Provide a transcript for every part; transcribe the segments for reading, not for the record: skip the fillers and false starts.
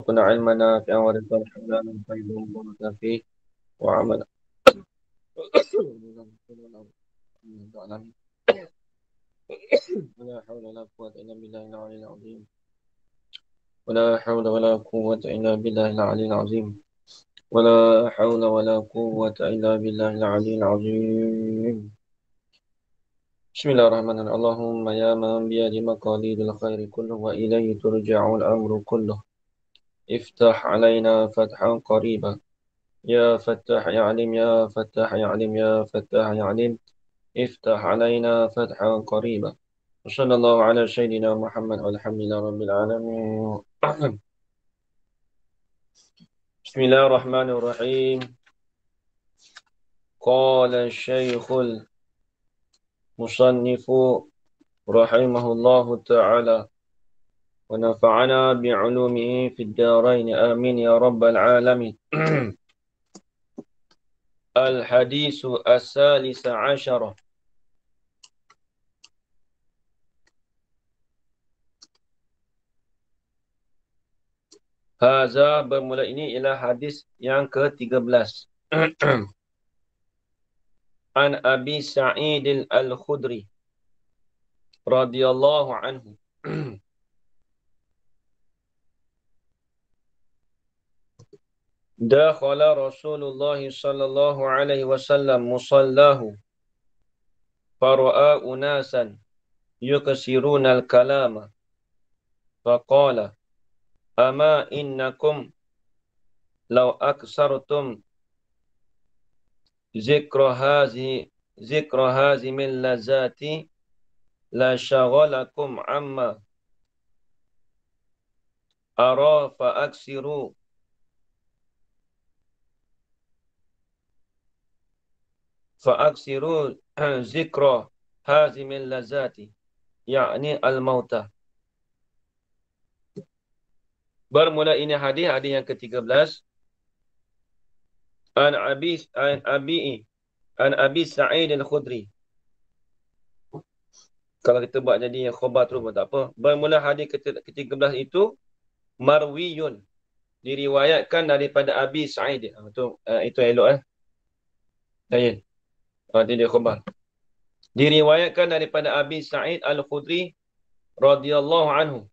كنا علما نافعا ورزقا حلالا طيبا مباركا فيه وعملا ولا حول ولا قوة إلا بالله العلي العظيم ولا حول ولا قوة إلا بالله العلي العظيم ولا حول ولا قوة إلا بالله العلي العظيم بسم الله الرحمن الرحيم اللهم يا من بيد مقاليد الخير كله وإليه ترجع الأمر كله افتح علينا فتحا قريبا يا فتاح يا عليم يا فتاح يا عليم يا فتاح يا عليم افتح علينا فتحا قريبا وصلى الله على سيدنا محمد والحمد لله رب العالمين بسم الله الرحمن الرحيم قال الشيخ المصنف رحمه الله تعالى ونفعنا بعلومه في الدارين آمين يا رب العالمين الحديث الثالث عشر Haza bermula ini ialah hadis yang ke-13. An Abi Sa'id al-Khudri radhiyallahu anhu. Dakhala Rasulullah sallallahu alaihi wasallam musallahu fara'a unasan yuksiruna al-kalama faqala ama innakum law aksartum zikra hazi min lazati la shaghalakum amma ara fa'aksiru zikra hazi min lazati yakni al-mautah. Bermula ini hadis yang ke-13 an Abi Sa'id al-Khudri. Kalau kita buat jadi khabar terus pun tak apa. Bermula hadis ke-13 itu marwiyun, diriwayatkan daripada Abi Sa'id. Itu elok Lain. Nanti dia khabar. Diriwayatkan daripada Abi Sa'id al-Khudri radhiyallahu anhu.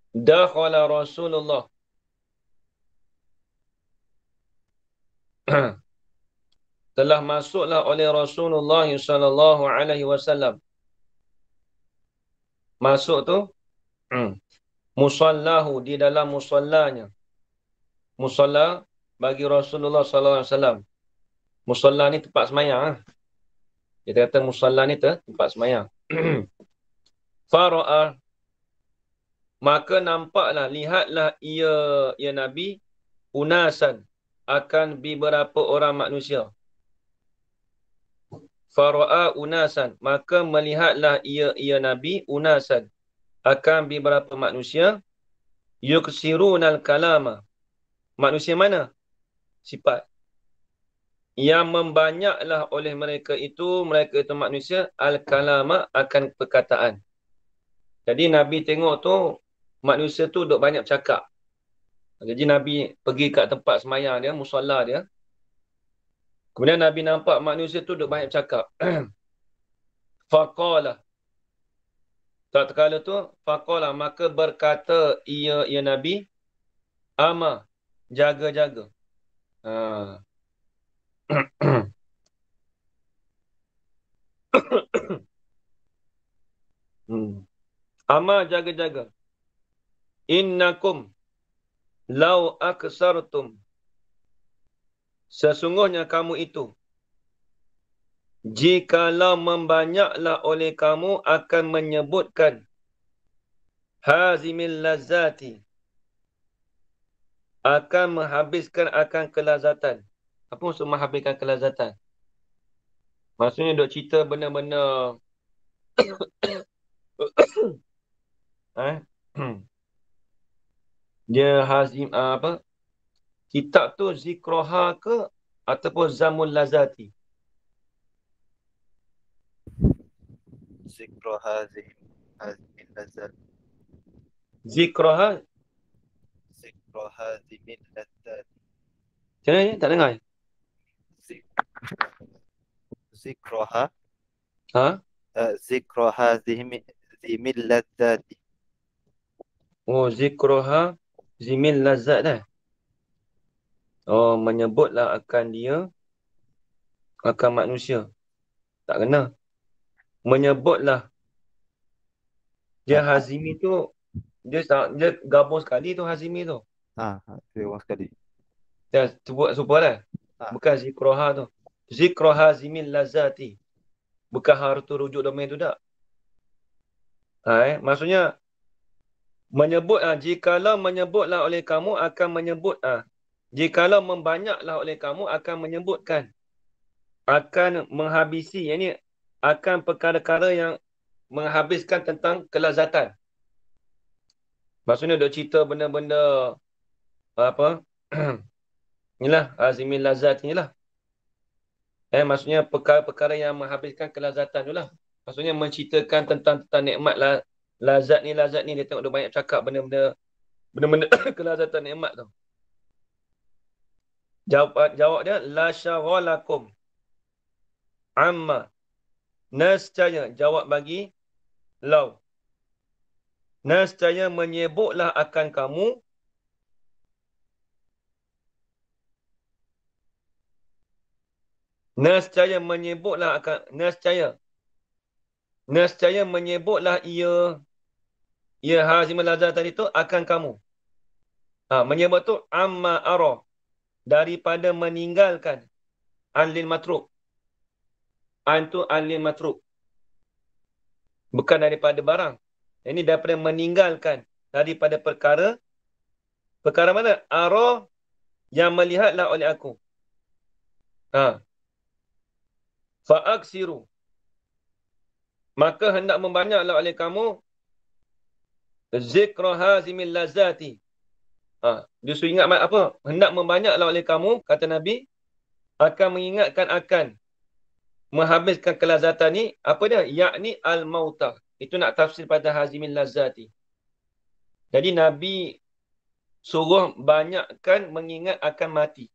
Dakhala Rasulullah telah masuklah oleh Rasulullah sallallahu alaihi wasallam. Masuk tu musallahu, di dalam musallanya. Musalla bagi Rasulullah sallallahu alaihi wasallam. Musalla ni tempat sembahyang. Kita kata musalla ni tempat sembahyang. Fara'a, maka nampaklah, lihatlah ia Nabi unasan, akan beberapa orang manusia. Fara'a unasan, maka melihatlah ia Nabi unasan, akan beberapa manusia yuksirunal kalama. Manusia mana? Sifat. Yang membanyaklah oleh mereka itu manusia al-kalama, akan perkataan. Jadi Nabi tengok tu manusia tu duk banyak bercakap. Jadi Nabi pergi kat tempat sembahyang dia, musalla dia. Kemudian Nabi nampak manusia tu duk banyak bercakap. Faqala, tak terkala tu, faqala, maka berkata ia Nabi, ama, jaga-jaga. Ama, jaga-jaga. Innakum law aksartum, sesungguhnya kamu itu, jikalau membanyaklah oleh kamu akan menyebutkan hazimil lazati, akan menghabiskan akan kelazatan. Apa maksud menghabiskan kelazatan? Maksudnya duk cerita benda-benda dia hazim apa? Kitab tu zikroha ke ataupun zamul lazati? Zikra hazim lazat. Zikroha. Zikroha zimin ladzat. Macam mana ni? Tak dengar. Zik, zikroha. Ha? Zikroha zimin ladzat. Oh, zikroha zimil lazat dah. Oh, menyebutlah akan dia, akan manusia. Tak kena. Menyebutlah. Dia hazimi tu, dia gabung sekali tu hazimi tu. Terima sekali. Dah sebut supaya dah. Ha. Bukan zikroha tu. Zikroha zimil lazati. Bukan hartu rujuk domain tu tak. Maksudnya, menyebut jikalau menyebutlah oleh kamu akan menyebut jikalau membanyaklah oleh kamu akan menyebutkan, akan menghabisi, ini akan perkara-perkara yang menghabiskan tentang kelazatan. Maksudnya dok cerita benda-benda apa inilah azimil lazat inilah. Maksudnya perkara-perkara yang menghabiskan kelazatan itulah. Maksudnya menceritakan tentang nikmat lazat ni dia tengok dia banyak cakap benda-benda kelazatan nikmat tu. Jawab dia la syaghalakum amma. Nescaya jawab bagi lau. Nescaya menyebutlah akan kamu nescaya menyebutlah ia hazimul lazat tadi tu akan kamu. Menyebut tu amma ara, daripada meninggalkan anlil matruk. Antu anlil matruk. Bukan daripada barang. Ini daripada meninggalkan daripada perkara. Perkara mana? Ara, yang melihatlah oleh aku. Fa'aksiru, maka hendak membanyaklah oleh kamu zikra hazimil lazati. Dia suruh ingat apa? Hendak membanyaklah oleh kamu, kata Nabi, akan mengingatkan akan menghabiskan kelazatan ni, apa dia? Yakni al-mautah. Itu nak tafsir pada hazimil lazati. Jadi Nabi suruh banyakkan mengingat akan mati.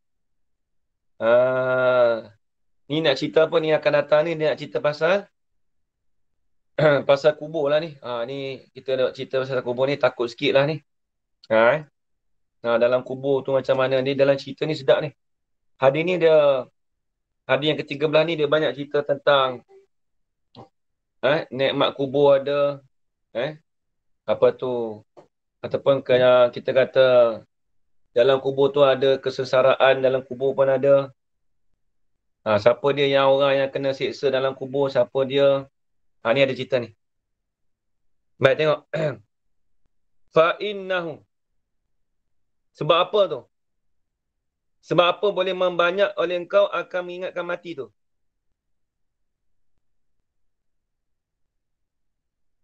Ni nak cerita apa ni akan datang ni? Dia nak cerita pasal pasal kubur lah ni. Ni kita nak cerita pasal kubur ni, takut sikit lah ni. Dalam kubur tu macam mana ni, dalam cerita ni sedap ni. Hadis yang ke-13 ni dia banyak cerita tentang nikmat kubur ada, apa tu, ataupun kita kata dalam kubur tu ada kesesaraan, dalam kubur pun ada. Siapa dia yang orang yang kena siksa dalam kubur, siapa dia. Ni ada cerita ni. Baik, tengok. Fa'innahu. Sebab apa tu? Sebab apa boleh membanyak oleh engkau akan mengingatkan mati tu?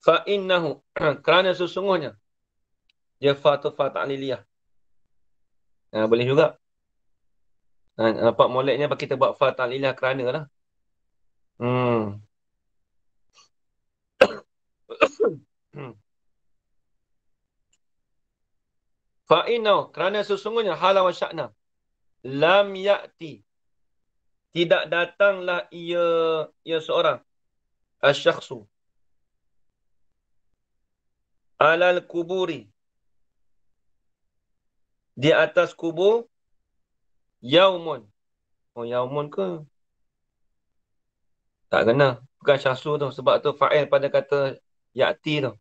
Fa'innahu. Kerana sesungguhnya. Dia fa ta'liliyah. Boleh juga. Nampak moleknya kita buat fa ta'liliyah kerana lah. Fa'innahu. Kerana sesungguhnya halau wa sya'na. Lam ya'ti. Tidak datanglah ia seorang. Asyakhsu. Alal kuburi. Di atas kubur. Yaumun. Yaumun ke? Tak kena. Bukan syahsu tu. Sebab tu fa'il pada kata ya'ti tu.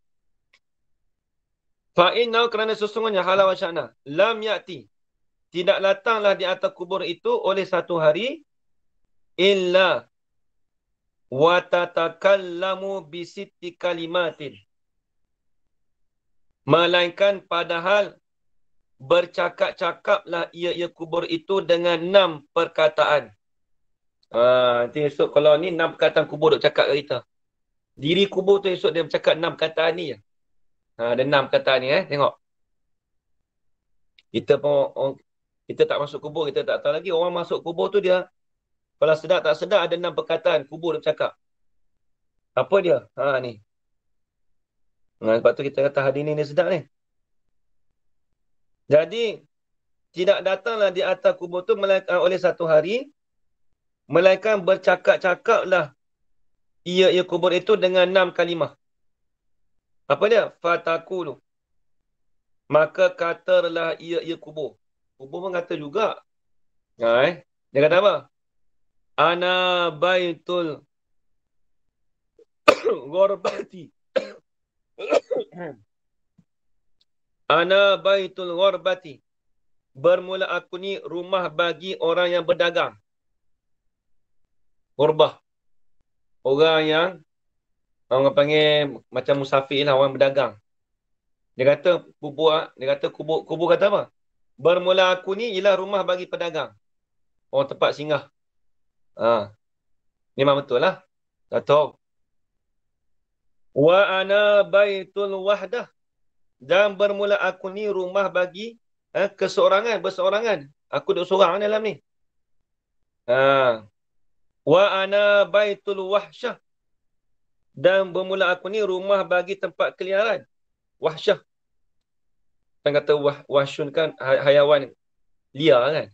Fa'innahu, kerana sesungguhnya halau wa sya'na. Lam ya'ti. Tidak datanglah di atas kubur itu oleh satu hari. Illa wa tatakallamu bisitti kalimatin. Melainkan padahal bercakap-cakaplah ia kubur itu dengan 6 perkataan. Nanti esok kalau ni 6 perkataan kubur duk cakap kat kita. Diri kubur tu esok dia bercakap 6 perkataan ni je. Ada 6 perkataan ni tengok. Kita tak masuk kubur, kita tak tahu lagi. Orang masuk kubur tu dia, kalau sedar tak sedar ada 6 perkataan kubur dia bercakap. Apa dia? Ni. Sebab tu kita kata hadis ni sedap ni. Jadi, tidak datanglah di atas kubur tu oleh satu hari, melainkan bercakap-cakaplah ia kubur itu dengan 6 kalimah. Apa dia? Fatakulu. Maka katalah ia kubur. Kubur pun kata juga. Dia kata apa? Ana baitul ghorbati. Ana baitul ghorbati. Bermula aku ni rumah bagi orang yang berdagang. Ghorbah. Orang yang orang panggil macam musafir lah, orang berdagang. Dia kata kubur kata apa? Bermula aku ni ialah rumah bagi pedagang. Orang tempat singgah. Ha. Memang betul lah. Tak tahu. Wa ana baitul wahdah. Dan bermula aku ni rumah bagi keseorangan, berseorangan. Aku duduk seorang dalam ni. Ha. Wa ana baitul wahsyah. Dan bermula aku ni rumah bagi tempat keliaran. Wahsyah. Kan kata wahsyun kan hayawan liar kan.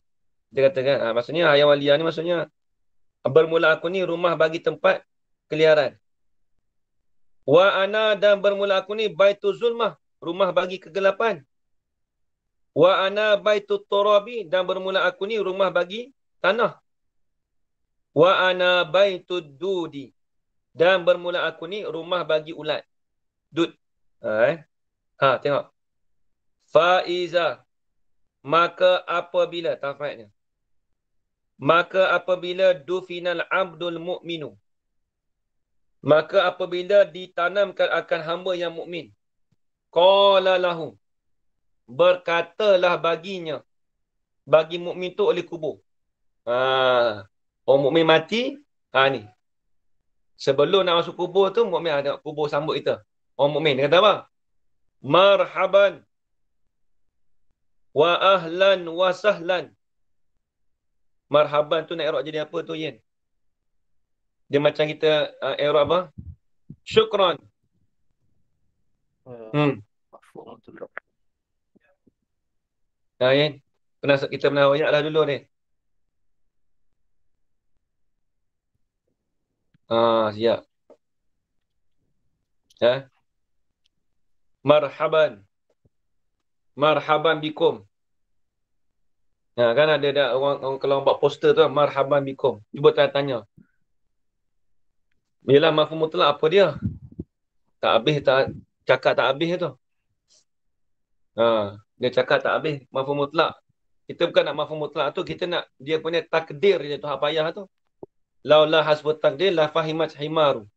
Dia kata kan, maksudnya hayawan liar ni maksudnya bermula aku ni rumah bagi tempat keliaran. Wa ana dan bermula aku ni baitul zulmah, rumah bagi kegelapan. Wa ana baitut turabi dan bermula aku ni rumah bagi tanah. Wa ana baitud dudi dan bermula aku ni rumah bagi ulat. Dud. Tengok. Faiza, maka apabila tafatnya. Maka apabila dufinal abdul mu'minu. Maka apabila ditanamkan akan hamba yang mukmin. Qala lahu. Berkatalah baginya. Bagi mukmin tu oleh kubur. Orang mukmin mati. Ni. Sebelum nak masuk kubur tu, mukmin ada kubur sambut kita. Orang mukmin dia kata apa? Marhaban. Wa ahlan wa sahlan. Marhaban tu nak i'rab jadi apa tu, Yen? Dia macam kita i'rab apa? Syukran. Mafhum betul. Yen. Kita pernah ayat lah dulu ni. Siap. Marhaban. Marhaban bikum. Kan ada orang kalau buat poster tu, marhaban bikum. Cuba tanya. Yalah mafhum mutlak apa dia? Tak habis, cakap tak habis tu. Dia cakap tak habis mafhum mutlak. Kita bukan nak mafhum mutlak tu, kita nak dia punya takdir dia tu, hak payah tu. Laula hasbut takdir la fahimat himaru.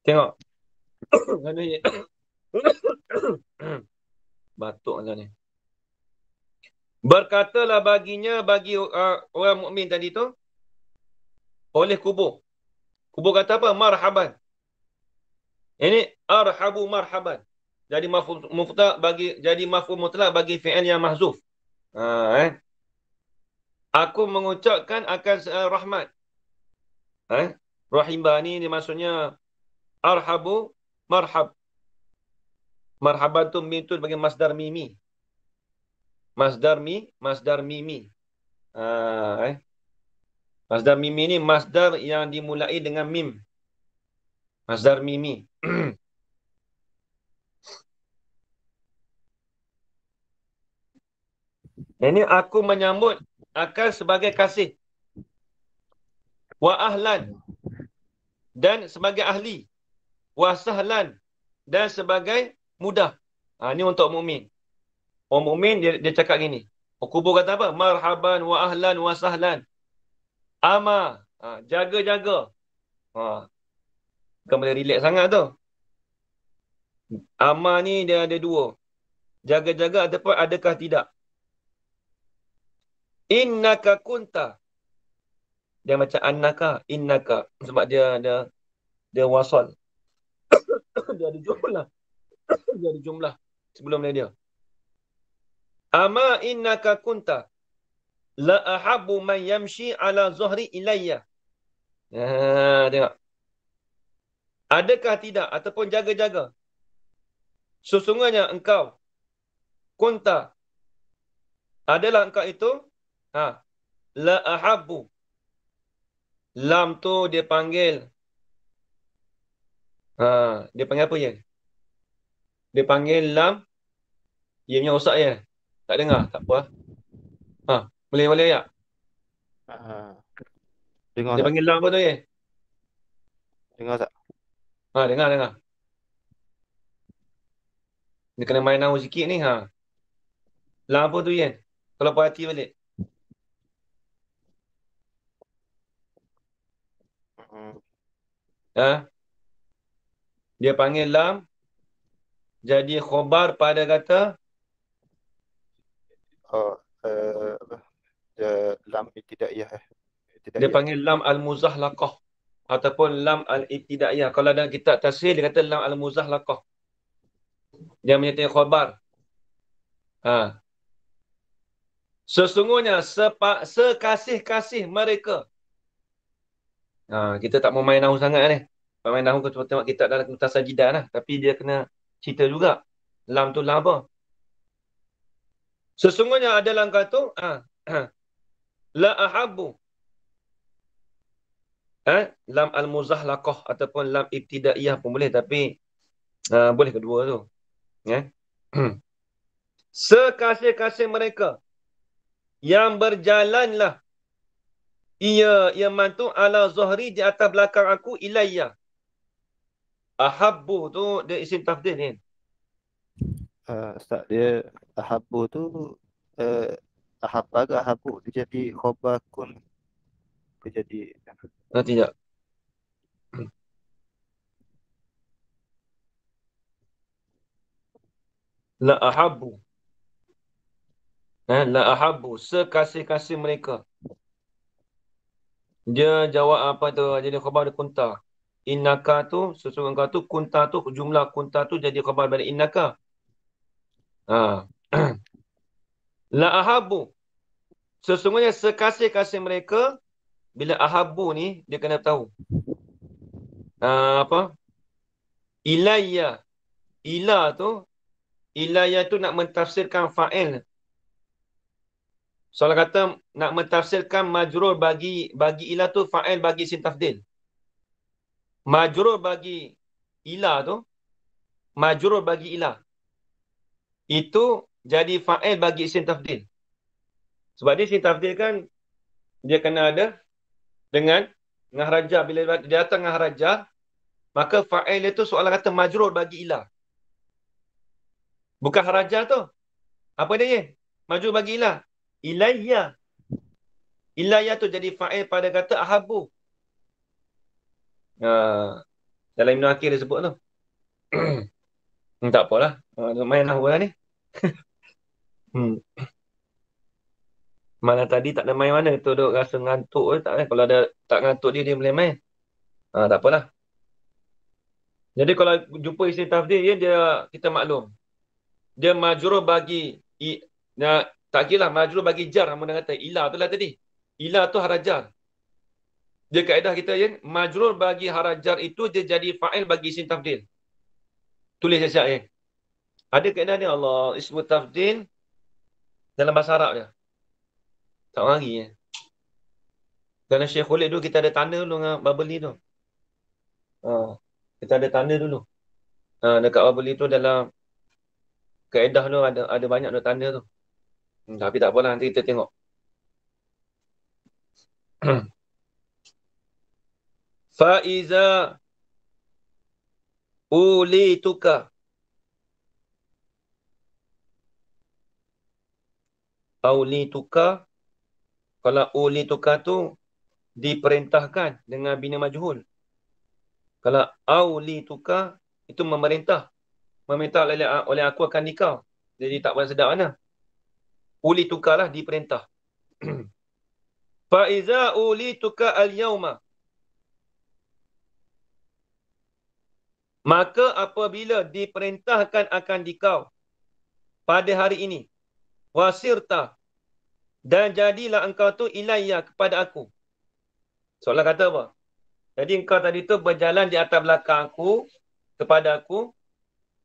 Tengok. Batuk macam ni. Berkatalah baginya bagi orang mukmin tadi tu oleh kubur. Kubur kata apa? Marhaban. Ini arhabu marhaban. Jadi mafhum mutlak bagi fi'il yang mahzuf. Aku mengucapkan akan rahmat. Rahimah ni maksudnya arhabu marhab. Marhaban tu mim tu bagi masdar mimi. Masdar mimi. Masdar mimi ni masdar yang dimulai dengan mim. Masdar mimi. Ini aku menyambut akan sebagai kasih. Wa ahlan. Dan sebagai ahli. Wa sahlan. Dan sebagai mudah. Ini untuk mukmin. Orang mukmin dia cakap gini. Kubur kata apa? Marhaban wa ahlan wa sahlan. Ama. Jaga-jaga. Bukan boleh relax sangat tu. Ama ni dia ada dua. Jaga-jaga ataupun adakah tidak. Innaka kunta. Dia macam annaka. Innaka. Sebab dia wasal. Dia ada jumlah. Dia ada jumlah. Sebelum dia. Ama innaka kunta. La ahabbu man yamshi ala zuhri ilayya. Tengok. Adakah tidak ataupun jaga-jaga. Sesungguhnya engkau kunta adalah engkau itu la ahabbu. Lam tu dia panggil dia panggil apa ya? Dia panggil lam dia punya rosak ya. Tak dengar, tak apa. Boleh ya. Ah, dengar Dia tak? panggil lam apa tu ya? Dengar tak? Dengar. Dia kena main nahu sikit ni Lam apa tu ya? Kalau perhati balik. Hmm. Dia panggil lam jadi khobar pada kata Oh, apa? Lam ibtidaiyah dia ibtidaiyah. panggil lam al-muzahlaqah ataupun lam al-ibtidaiyah. Kalau dalam kitab tafsir dia kata lam al-muzahlaqah. Dia menyertai khobar. Sesungguhnya sekasih-kasih mereka. Kita tak mau main nahu sangat ni. Main nahu kita tengok kitab dalam kitab sajidah lah. Tapi dia kena cerita juga. Lam tu lam apa? Sesungguhnya adalah engkau tu la ahabbu. Lam al-muzahlaqah ataupun lam ibtidaiyah pun boleh. Tapi boleh kedua tu. Sekasih-kasih mereka yang berjalanlah ia mantu ala zuhri di atas belakang aku ilayya. Ahabbu tu dia isim tafdil ni. Ustaz, dia ahabbu tu uh, ahabba ke ahabbu dia jadi khobar kun, dia jadi Tidak. La ahabbu. La ahabbu. Sekasih-kasih mereka. Dia jawab apa tu? Jadi khabar dia kunta. Innaka tu, sesungguhnya kau tu, kunta tu, jumlah kunta tu jadi khabar balik innaka. La ahabbu. Sesungguhnya sekasih-kasih mereka, bila ahabbu ni, dia kena tahu. Apa? Ilayya. Ila tu, ilayya tu nak mentafsirkan fa'il. Soalan kata nak mentafsirkan majrur bagi ila tu fa'il bagi isim tafdil. Majrur bagi ila tu, majrur bagi ila. Itu jadi fa'il bagi isim tafdil. Sebab dia isim tafdil kan dia kena ada dengan ngahraja. Bila dia datang ngahraja, maka fa'il itu soalan kata majrur bagi ila. Bukan haraja tu. Apa dia ya? Majrur bagi ila. Ilayya. Ilayya tu jadi fa'il pada kata ahabu. Dalam Ibn Akir dia sebut tu. Tak apalah. Main lah orang ni. Mana tadi tak ada main mana. Tu duk rasa ngantuk. Tak kan? Kalau ada tak ngantuk dia boleh main. Tak apalah. Jadi kalau jumpa isim tafdil dia kita maklum. Dia majrur bagi tak kira lah majrur bagi jar. Mana kata ilah tu lah tadi. Ilah tu harajar. Dia kaedah kita ya, majrur bagi harajar itu dia jadi fa'il bagi isim tafdil. Tulis siap ya. Ada kaedah ni Allah ismu tafdil dalam bahasa Arab dia. Tak lari ya. Dalam Syekh Khalid dulu kita ada tanda dulu dengan Babeli tu. Kita ada tanda dulu. Dekat Babeli tu dalam kaedah tu ada banyak tu tanda tu. Tapi tak apalah nanti kita tengok. Faiza ulituka. Aulituka. Kalau ulituka tu diperintahkan dengan bina majhul. Kalau aulituka itu memerintah. Memerintah oleh aku akan nikah. Jadi tak pernah sedap mana. Ulituka lah diperintah. Faiza ulituka al-yawma. Maka apabila diperintahkan akan dikau pada hari ini, wasirta, dan jadilah engkau tu ilayya kepada aku. Soalan kata apa? Jadi engkau tadi tu berjalan di atas belakang aku, kepada aku.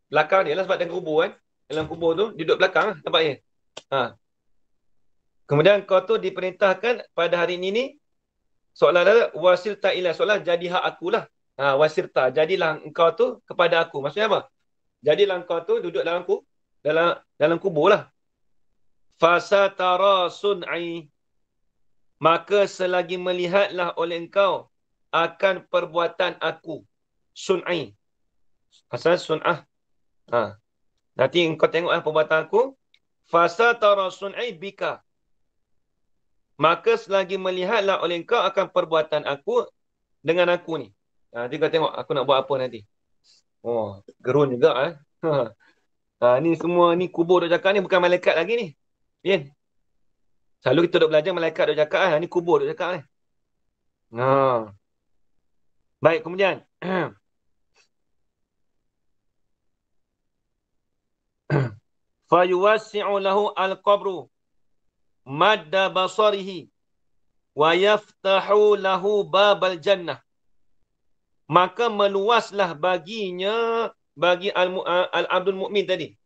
Belakang dia lah sebab dia kubur kan. Dalam kubur tu, duduk belakang lah tempatnya. Ha. Kemudian kau tu diperintahkan pada hari ini ni, seolah-olah wasilta ilah, seolah jadi hak akulah. Wasilta, jadilah engkau tu kepada aku. Maksudnya apa? Jadilah engkau tu duduk dalam kubur lah. Fasatara sun'i, maka selagi melihatlah oleh engkau akan perbuatan aku. Sun'i. Asal sun'ah. Nanti engkau tengoklah perbuatan aku. Fasatara sun'i bika, maka selagi melihatlah oleh engkau akan perbuatan aku dengan aku ni. Nanti kau tengok aku nak buat apa nanti. Oh, gerun juga ni semua ni kubur duk cakap ni bukan malaikat lagi ni. Bien. Selalu kita duk belajar malaikat duk cakap ni kubur duk cakap ni. Baik, kemudian fayuwassi'u lahu al-qabru madda basarihi wa yaftahu lahu babal jannah. Maka meluaslah baginya, bagi al-abdul mu'min tadi,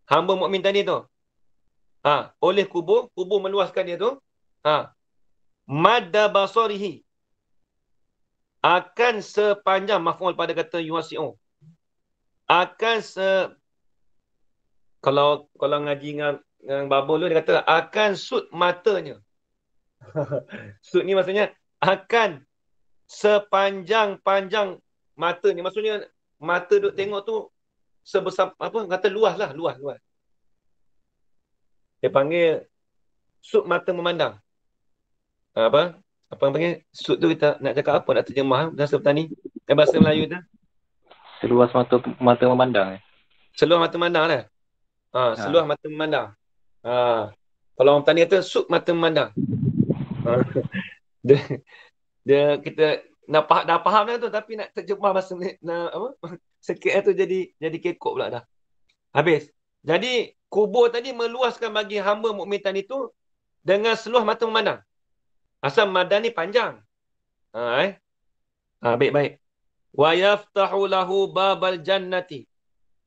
hamba mukmin tadi tu, oleh kubur meluaskan dia tu, madda basarihi, akan sepanjang, maf'ul pada kata yuwasi'u, akan kalau ngaji dengan babul tu dia kata akan sud matanya. Sud ni maksudnya akan sepanjang-panjang mata ni. Maksudnya mata duk tengok tu sebesar apa, kata luas lah, luas. Dia panggil sud mata memandang. Apa yang panggil sud tu, kita nak cakap apa, nak terjemah bahasa petani dan bahasa Melayu tu? Seluas mata memandang. Seluas mata memandang lah. Seluas mata memandang. Kalau orang petani kata sud mata memandang. Dia kita dah faham dah tu, tapi nak terjemah bahasa apa sikit tu jadi kekok pula dah. Habis. Jadi kubur tadi meluaskan bagi hamba mukmin tadi tu dengan seluas mata memandang. Asal madan ni panjang. Baik. Wa yaftahu lahu babal jannati,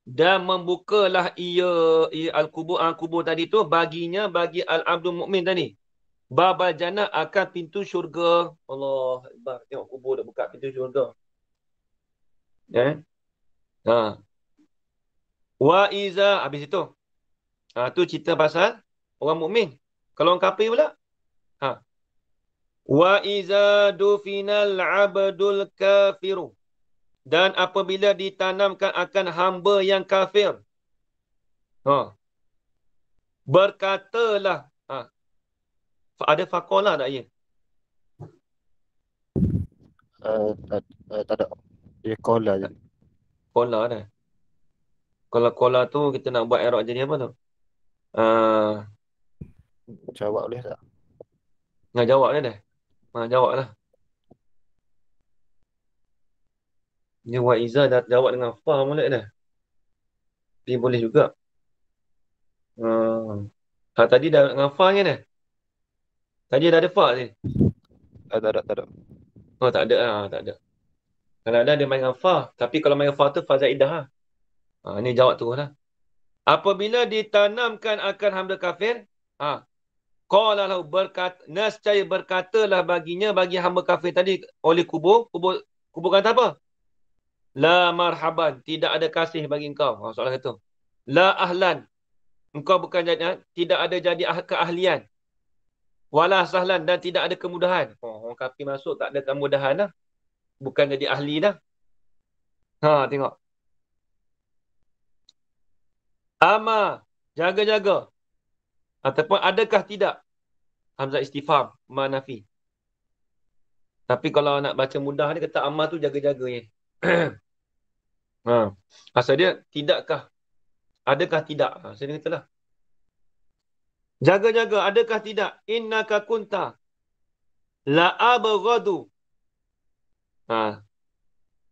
dan membukalah ia al-kubur tadi tu baginya, bagi al-abdul mukmin tadi, babal jannah, akan pintu syurga. Allah Akbar. Tengok kubur dah buka pintu syurga. Wa iza, habis itu. Tu cerita pasal orang mukmin. Kalau orang kafir pula. Wa iza dufinal abdul kafiru, dan apabila ditanamkan akan hamba yang kafir, berkatalah, ada fakolah tak ya? Tak ada. Dia kola je. Kola dah. Kalau kola tu kita nak buat i'rab jadi apa tu? Jawab boleh tak? Nak jawab dah. Jawab lah. Dia wa iza dah jawab dengan fa molek dah. Dia boleh juga. Tadi dah dengan fa kan dah. Tadi dah ada fa ni. Tak ada. Tak ada lah. Tak ada. Kalau ada dia main dengan fa. Tapi kalau main dengan fa tu fa zaidah lah. Ni jawab tu lah. Apabila ditanamkan akan hamba kafir, qala lahu, nescaya berkatalah baginya, bagi hamba kafir tadi oleh kubur kata apa? La marhaban, tidak ada kasih bagi engkau. Soalan kata. La ahlan, engkau bukan jadi, tidak ada jadi keahlian. Wala sahlan, dan tidak ada kemudahan. Orang kafir masuk tak ada kemudahan dah. Bukan jadi ahli dah. Tengok. Ama, jaga-jaga. Ataupun adakah tidak? Hamzah istifham, manafi. Tapi kalau nak baca mudah dia kata ama tu jaga-jaga ya. Asal dia tidakkah? Adakah tidak? Saya katalah. Jaga-jaga, adakah tidak? Innaka kunta la abghadu.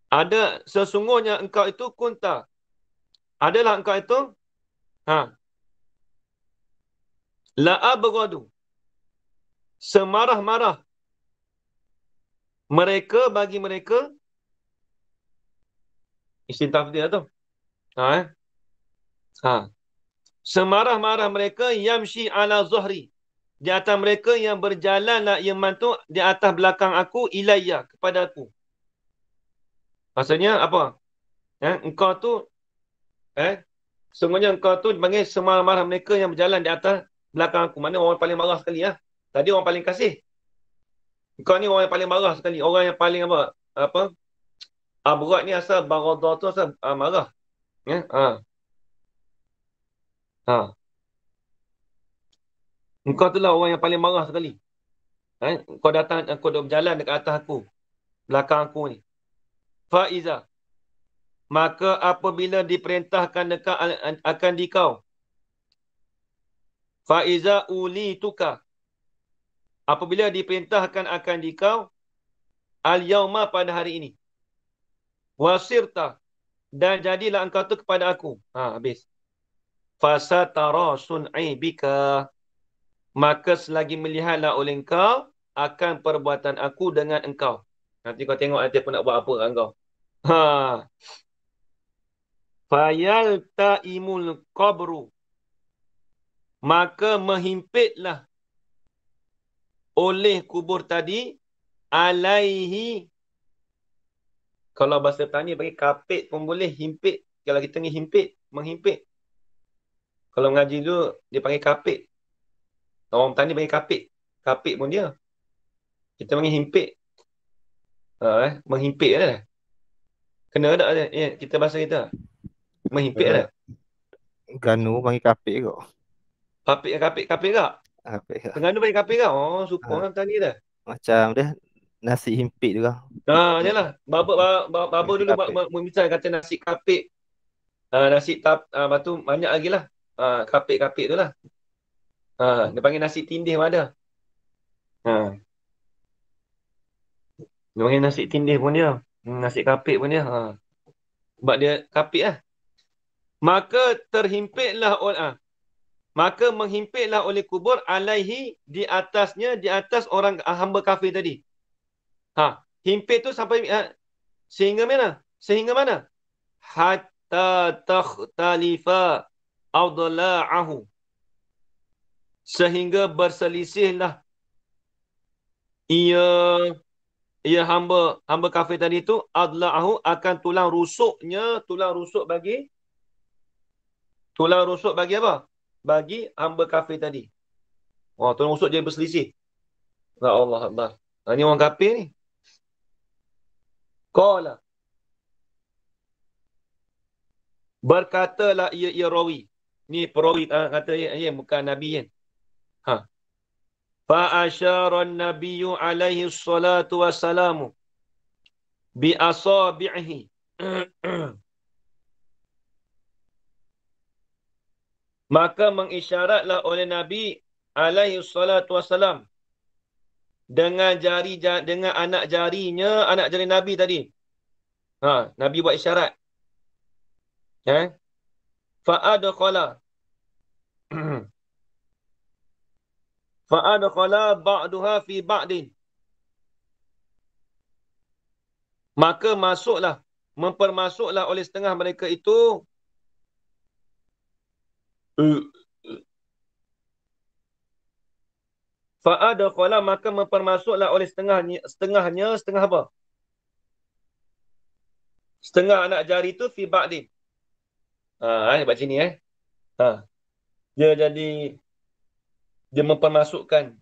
Ada, sesungguhnya engkau itu kunta. Adalah engkau itu la abghadu, semarah-marah Mereka bagi mereka isim tafdhil tu. Ha, eh? Ha. Semarah-marah mereka yamshi ala zuhri. Di atas mereka yang berjalanlah ia mantuk di atas belakang aku ilayya kepada aku. Maksudnya apa? Engkau tu sungguhnya engkau tu dipanggil semarah-marah mereka yang berjalan di atas belakang aku. Mana orang paling marah sekali ya. Tadi orang paling kasih. Engkau ni orang yang paling marah sekali. Orang yang paling apa? Apa? Abrat ni asal baradah tu asal marah. Ya? Ha. Ha. Engkau tu lah orang yang paling marah sekali. Kau datang, kau dah berjalan dekat atas aku. Belakang aku ni. Faiza. Maka apabila diperintahkan dekat akan dikau. Faiza uli tuka. Apabila diperintahkan akan dikau. Al-yawma pada hari ini. Wasirta. Dan jadilah engkau tu kepada aku. Habis. Fasatara sun'i bika. Maka selagi melihatlah oleh engkau akan perbuatan aku dengan engkau. Nanti kau tengok nanti pun nak buat apa dengan kau. Fayal ta'imul qabru. Maka menghimpitlah oleh kubur tadi alaihi. Kalau bahasa tani bagi kapit pun boleh, himpit. Kalau kita ni himpit, menghimpit. Kalau mengaji dulu dia panggil kapit. Orang tani panggil kapit. Kapit pun dia. Kita panggil himpit. Menghimpit ada. Kena tak ada? Kita bahasa kita. Menghimpit ada. Ganu panggil kapit kok. Kapit tak? Kapit kok. Terengganu panggil kapit tak? Oh, super Ha, orang tani dah. macam dia nasi himpit juga. Yalah. Baba Nasi dulu kapit. misal kata nasi kapit. Nasi lepas tu banyak lagi lah. Kapit-kapit tu lah. Dia panggil nasi tindih pun ada. Dia panggil nasi tindih pun dia. Nasi kapit pun dia. Sebab dia kapit lah. Maka terhimpitlah maka menghimpitlah oleh kubur alaihi di atasnya, di atas orang hamba kafir tadi. Himpit tu sampai sehingga mana? Sehingga mana? Hatta takhtalifa adla'ahu. Sehingga berselisihlah ia hamba kafir tadi tu adla'ahu akan tulang rusuknya, tulang rusuk bagi apa? Bagi hamba kafir tadi. Tulang rusuk dia berselisih. Ya Allah Akbar. Ini orang kafir ni. Qala. Berkatalah ia rawi. Ni perawi kata ia bukan Nabi kan. Fa'asyara an-nabiyyu alaihi salatu wassalamu bi asabi'ihi. Maka mengisyaratlah oleh Nabi alaihi salatu wassalam dengan dengan anak jarinya, anak jari Nabi tadi. Nabi buat isyarat. Fa'adkhala ba'duha fi ba'din. Maka mempermasuklah oleh setengah mereka itu maka mempermasuklah oleh setengahnya setengah apa? Setengah anak jari itu fi ba'din. Buat sini dia mempermasukkan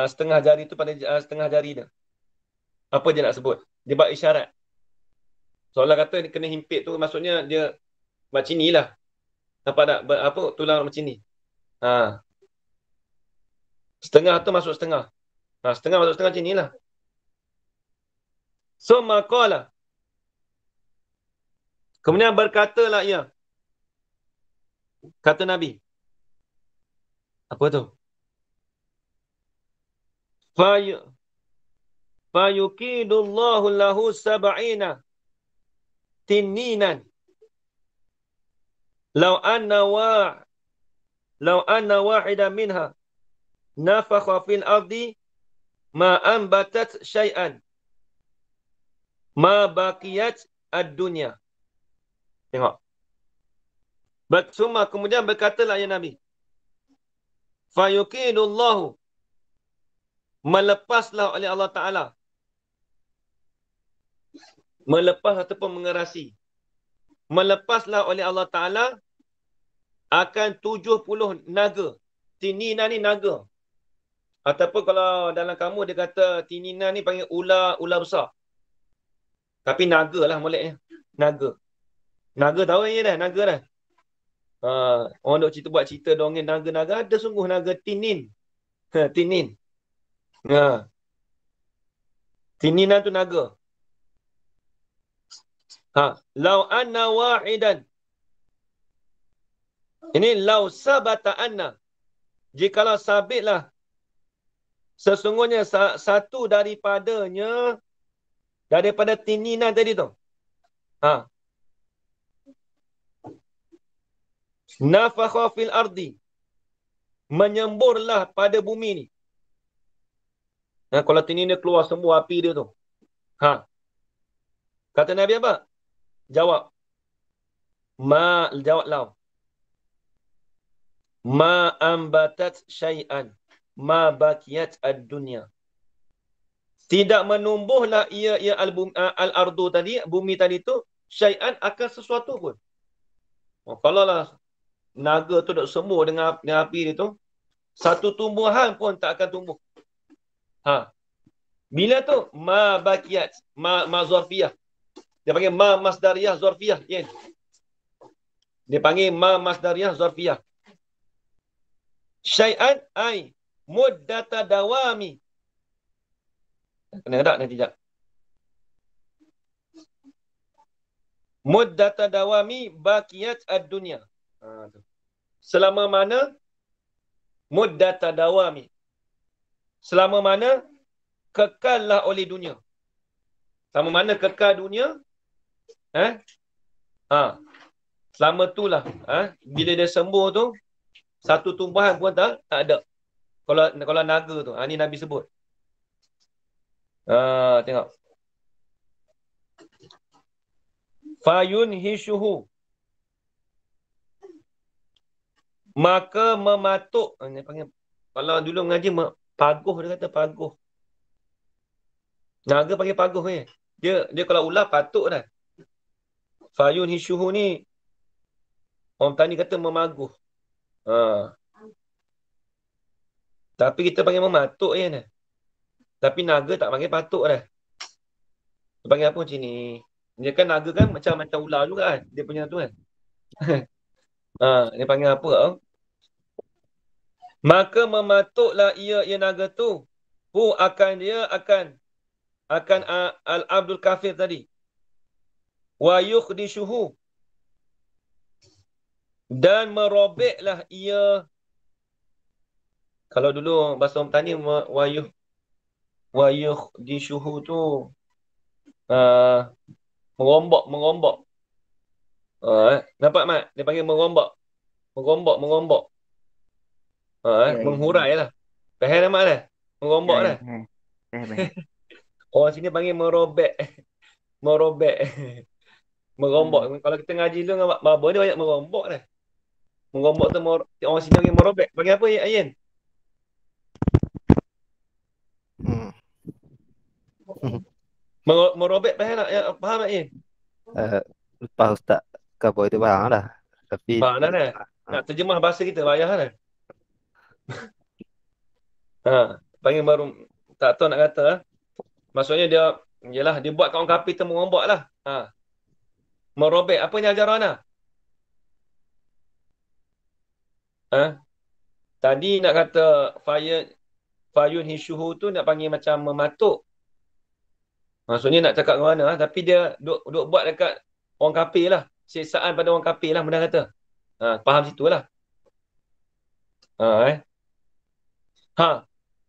setengah jari itu pada setengah jari dia. Apa dia nak sebut? Dia buat isyarat. Seolah kata dia kena himpit tu maksudnya dia macam inilah. Nampak tak? Tulang macam ni. Setengah tu masuk setengah. Setengah masuk setengah macam inilah. So maqala. Kemudian berkatalah ia. Kata Nabi. Apa tu? Fayuqidullahu lahu sab'ina tinninan. Law anna wahida minha nafakha fil ardi ma anbatat syai'an Ma baqiyat ad-dunya. Tengok. Semua kemudian berkatalah ya Nabi. Fayuqidullahu. Melepaslah oleh Allah Ta'ala. Melepas ataupun mengerasi. Melepaslah oleh Allah Ta'ala akan 70 naga. Tinina ni naga. Ataupun kalau dalam kamu dia kata tinina ni panggil ular besar. Tapi naga lah moleknya. Naga. Naga tahu ya dah, naga dah. Orang duk buat cerita dongeng naga-naga. Ada sungguh naga tinin. Tinin. Tinina tu naga. Lau anna wahidan. Ini lau sabata anna. Jikalau sabitlah. Sesungguhnya satu daripada tinina tadi tu. Nafakha fil ardi. Menyemburlah pada bumi ni. Kalau tinina keluar semua api dia tu. Kata Nabi apa? Jawab. Jawab lau. Ma ambatat syai'an. Ma bakiyat ad-dunya. Tidak menumbuhlah ia al-ardu tadi, bumi tadi tu, syai'an akan sesuatu pun. Kalau lah naga tu duk sembuh dengan api dia tu, satu tumbuhan pun tak akan tumbuh. Bila tu? Ma bakiyat. Ma zorfiyah. Dia panggil ma masdariyah zorfiyah. Dia panggil ma masdariyah zorfiyah. Syai'an ay muddata dawami. Kena tak nanti tak? Muddata dawami bakiyat ad-dunya. Selama mana? Muddata dawami. Selama mana? Kekallah oleh dunia. Selama mana kekal dunia? Selama itulah. Bila dia sembuh tu, satu tumbuhan pun tak ada. Kalau naga tu. Ni Nabi sebut. Tengok. Fayun hishuhu. Maka mematuk. Dia panggil, kalau dulu mengaji, paguh dia kata paguh. Naga panggil paguh ni. Dia kalau ular patuk dah. Fayun hishuhu ni, orang tani kata memaguh. Tapi kita panggil mematuk je ni. Tapi naga tak panggil patuk dah. Dia panggil apa macam ni? Dia kan naga kan macam ular juga kan. Dia punya tu kan. Dia panggil apa? Maka mematuklah ia naga tu. Dia akan al-abdul kafir tadi. Wa yukhdishuhu. Dan merobeklah ia. Kalau dulu bahasa orang tani wa yukhdishuhu tu mengombak. Nampak Mat? Dia panggil mengombak. Menghurai lah. Faham Mat dah? Mengombak dah. Orang sini panggil merobek. Merombak. Kalau kita ngaji dulu dengan baba dia banyak merombak dah. Merombak tu orang sini panggil merobek. Panggil apa Ayin? Merobek faham tak? Faham tak Ayin? Lepas Ustaz Kabur itu faham dah. Tapi Faham dah. Nak terjemah bahasa kita payah dah. Panggil baru tak tahu nak kata. Maksudnya dia buat kat orang kafir tu merombak lah. Merobek. Apa ni ajaran lah? Tadi nak kata Fayun Hishuhu tu nak panggil macam mematuk. Maksudnya nak cakap ke mana. Tapi dia duk buat dekat orang kafir lah. Siksaan pada orang kafir lah. Benda kata. Faham situ lah.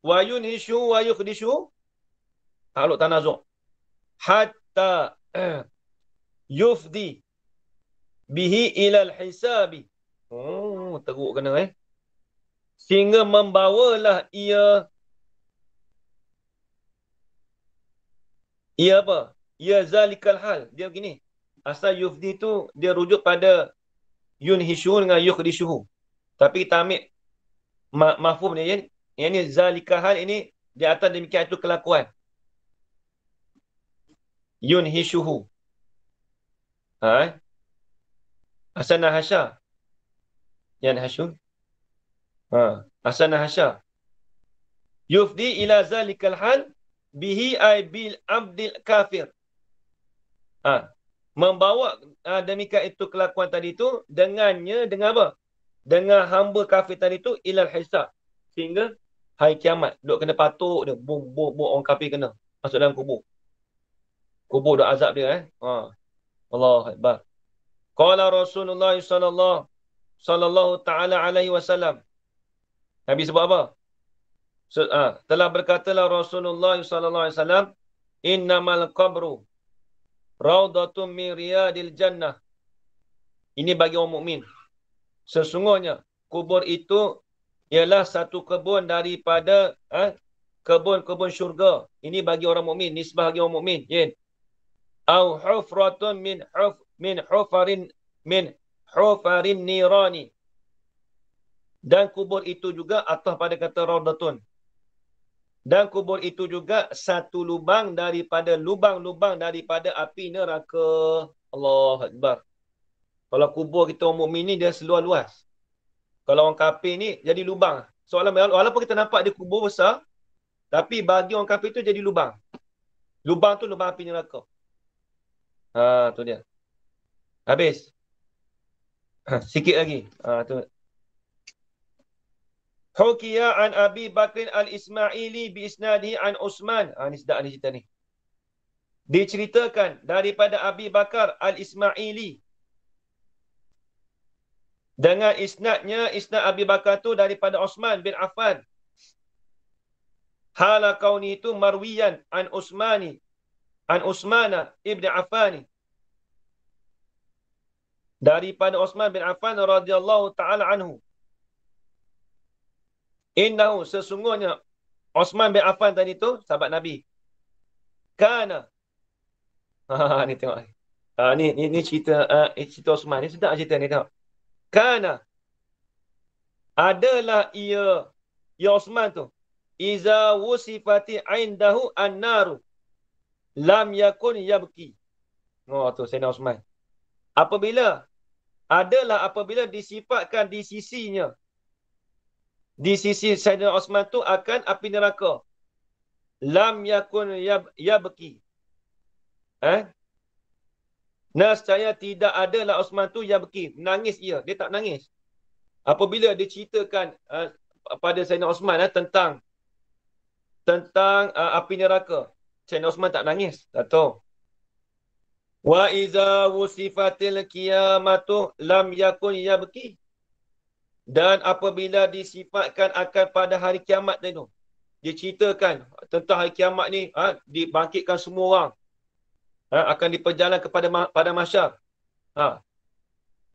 Wayun Hishuhu wayuk dishuhu. Takluk tanazuk. Hatta yufdi bihi ilal hisabi. Teruk kena sehingga membawalah ia apa? ya zalikal hal. Dia begini. Asal yufdi tu dia rujuk pada yunhishu dengan yukhdishuhu. Tapi kita ambil mafhum dia. Yang ni zalikal hal ini di atas demikian itu kelakuan. Yunhishuhu. Ha? Asana hasya. Yan hasyu. Ha. Asana hasya. Yufdi ila zalikal hal bihi ay bil abdil kafir. Ha. Membawa demikian itu kelakuan tadi itu dengannya dengan apa? Dengan hamba kafir tadi itu ilal hisab. Sehingga hari kiamat. Duk kena patuk dia. Bum, bum, bum. Orang kafir kena. Masuk dalam kubur. Kubur duk azab dia. Ha. Allahu Akbar. Qala Rasulullah sallallahu ta'ala alaihi wasallam. Nabi sebut apa? Telah berkatalah Rasulullah sallallahu alaihi wasallam, innamal qabru raudatun min riyadil jannah. Ini bagi orang mukmin. Sesungguhnya kubur itu ialah satu kebun daripada kebun-kebun syurga. Ini bagi orang mukmin, nisbah bagi orang mukmin. Au hufratun min hufarin nirani. Dan kubur itu juga atas pada kata raudatun. Dan kubur itu juga satu lubang daripada lubang-lubang daripada api neraka. Allahu Akbar. Kalau kubur kita orang mukmin ni dia seluas-luas. Kalau orang kafir ni jadi lubang. Soalan walaupun kita nampak dia kubur besar, tapi bagi orang kafir tu jadi lubang. Lubang tu lubang api neraka. Ha, tu dia. Habis. Sikit lagi. Ha, tu. Hukiya an Abi Bakrin al-Ismaili bi isnadihi an Utsman. Ni sedap ni cerita ni. Diceritakan daripada Abi Bakar al-Ismaili. Dengan isnadnya, isnad Abi Bakar tu daripada Utsman bin Affan. Hala kauni itu marwiyan an Utsmana ibn Affan. Daripada Utsman bin Affan radhiyallahu ta'ala anhu. Innahu sesungguhnya Utsman bin Affan tadi tu sahabat Nabi. Kana. Ni tengok. Ni cerita cerita Utsman ni sedap cerita ni tengok. Kana. Adalah ia Utsman tu. Iza wusifati indahu an-naru lam yakun yabki. Oh tu Sayyidina Utsman. Apabila disifatkan di sisinya, di sisi Sayyidina Utsman tu akan api neraka. Lam yakun yabki. Nescaya tidak adalah Utsman tu yabki. Menangis ia. Dia tak nangis. Apabila diceritakan pada Sayyidina Utsman tentang api neraka, Sayyidina Utsman tak nangis. Tak tahu. Wa iza wusifatil qiyamatu lam yakun yabki. Dan apabila disifatkan akan pada hari kiamat itu, diceritakan tentang hari kiamat ni, dibangkitkan semua orang, akan diperjalan pada mahsyar.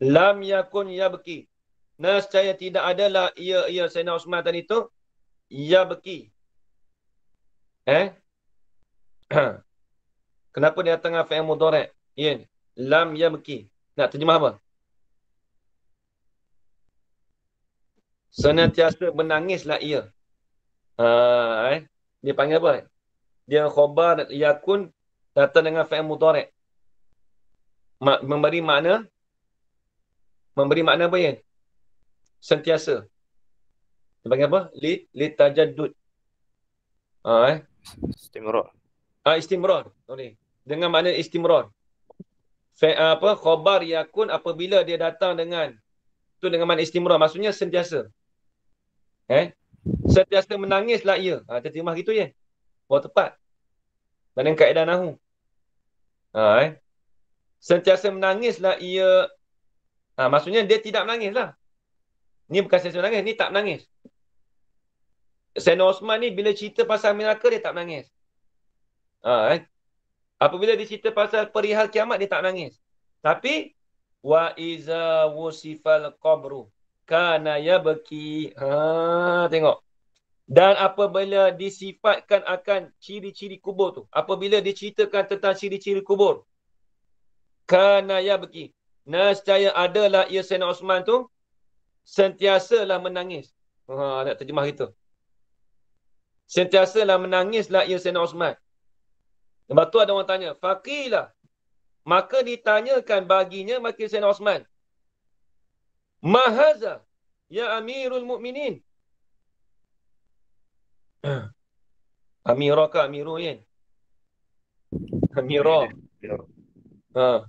Lam yakun yabki. Nescaya tidak adalah ia Sayyidina Utsman tadi itu yabki. Kenapa dia tengah fi'il mudhari'? Lam yabki. Nak terjemah apa? Senantiasa menangislah ia. Dia panggil apa? Dia khabar yakun datang dengan fi'il mudhari'. Memberi makna apa ya? Sentiasa. Dia panggil apa? Litajaddud. Istimrar. Istimrar. Dengan makna istimrar. Khabar yakun apabila dia datang dengan makna istimrar. Maksudnya sentiasa. Sentiasa menangislah ia. Terjemah gitu ya. Tepat. Dalam kaedah nahu. Sentiasa menangislah ia. Maksudnya dia tidak menangislah. Ni bukan sentiasa menangis, ni tak menangis. Sayyidina Utsman ni bila cerita pasal neraka dia tak menangis. Apabila dia cerita pasal perihal kiamat dia tak menangis. Tapi wa iza wusifal qabru kana yabki. Tengok. Dan apabila disifatkan akan ciri-ciri kubur tu, apabila diceritakan tentang ciri-ciri kubur, kana yabki, nescaya adalah ia Sayyidina Osman tu sentiasalah menangis. Nak terjemah gitu. Sentiasalah menangislah ia Sayyidina Osman. Lepas tu ada orang tanya, faqilah. Maka ditanyakan baginya maka Sayyidina Osman. Mahaza ya Amirul Mukminin. Amirah ke Amirul kan? Amirah. Ha,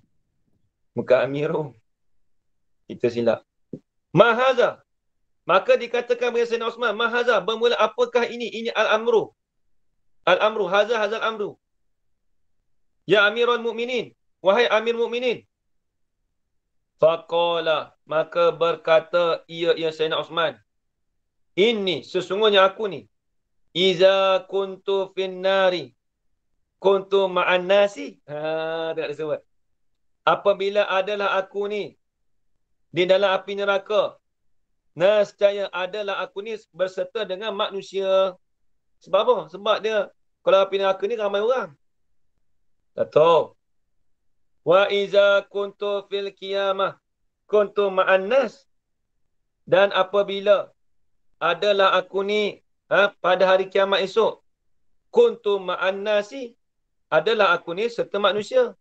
bukan Amirul. Kita silap. Mahaza. Maka dikatakan kepada Sayyidina Osman, Mahaza, bermula apakah ini? Ini Al-Amru. Al-Amru, Haza, Hazal Amru. Ya Amirul Mukminin. Wahai Amir Mukminin. Faqala, maka berkata ia Sayyidina Osman. Ini, sesungguhnya aku ni. Iza kuntu finnari. Kuntu ma'an nasi. Tak disebut. Apabila adalah aku ni di dalam api neraka, nescaya adalah aku ni berserta dengan manusia. Sebab apa? Sebab dia, kalau api neraka ni ramai orang. Tak tahu. Wa iza kuntu fil qiyamah kuntu ma'an nas. Dan apabila adalah aku ni pada hari kiamat esok, kuntu ma'an nasi, adalah aku ni serta manusia.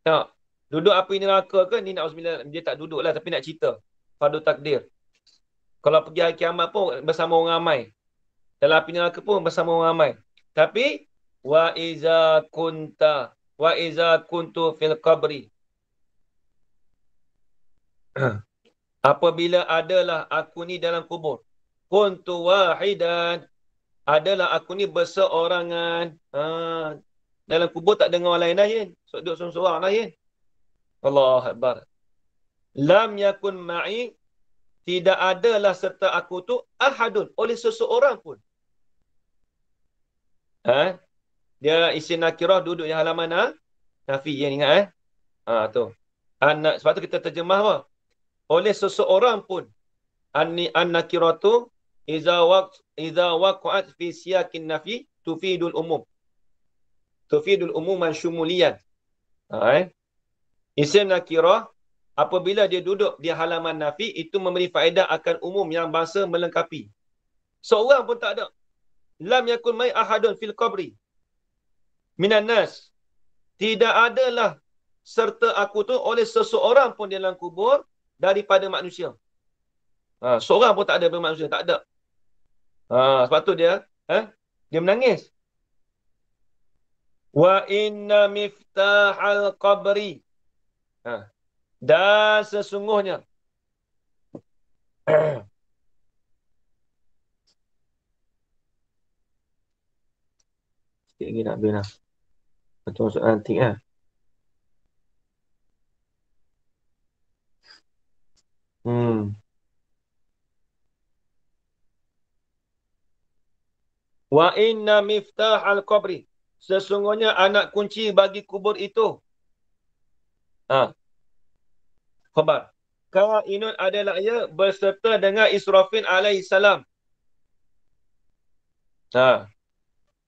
Tak. Duduk api neraka ke ni na'udzubillah, dia tak duduk lah tapi nak cerita. Fardu takdir. Kalau pergi hari kiamat pun bersama orang ramai. Dalam api neraka pun bersama orang ramai. Tapi wa iza kuntu fil qabri. Apabila adalah aku ni dalam kubur. Kuntu wahidan. Adalah aku ni berseorangan. Dalam kubur tak dengar orang lain lain. So, duduk seorang-seorang lain. Allah Akbar. Lam yakun ma'i. Tidak adalah serta aku tu ahadun. Oleh seseorang pun. Dia isim nakirah duduk di halaman nafi. Yang ingat tu. Sebab tu kita terjemah apa? Oleh seseorang pun. An-nakiratu iza waqa'at fi siyakin nafi tufidul umum. Tufidul umuman syumuliyan. Isim nakirah apabila dia duduk di halaman nafi itu memberi faedah akan umum yang bahasa melengkapi. Seorang pun tak ada. Lam yakun mai ahadun fil qabri minan nas. Tidak adalah serta aku tu oleh seseorang pun dalam kubur daripada manusia. Seorang pun tak ada daripada manusia, tak ada. Sebab tu dia dia menangis. Wa inna miftahal qabri. Dan sesungguhnya sikit lagi nak habis lah. Betul soalan antik lah. Wa inna miftahal qabri. Sesungguhnya anak kunci bagi kubur itu. Khabar. Kainun adalah ia berserta dengan Israfil alaihissalam.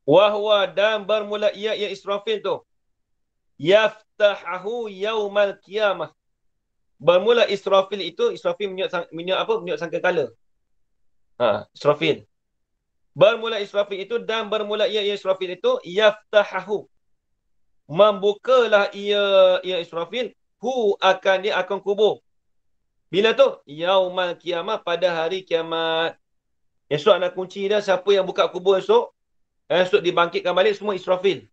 Wahwa dan bermula ia Israfil tu. Yaftahahu yaumal qiyamah. Bermula Israfil itu, Israfil minyak sangkakala. Israfil. Bermula Israfil itu dan bermula ia Israfil itu yaftahahu. Membukalah ia Israfil akan dia akan kubur. Bila tu? Yaumal qiyamah, pada hari kiamat. Esok anak kunci dah, siapa yang buka kubur esok? Esok dibangkitkan balik semua Israfil.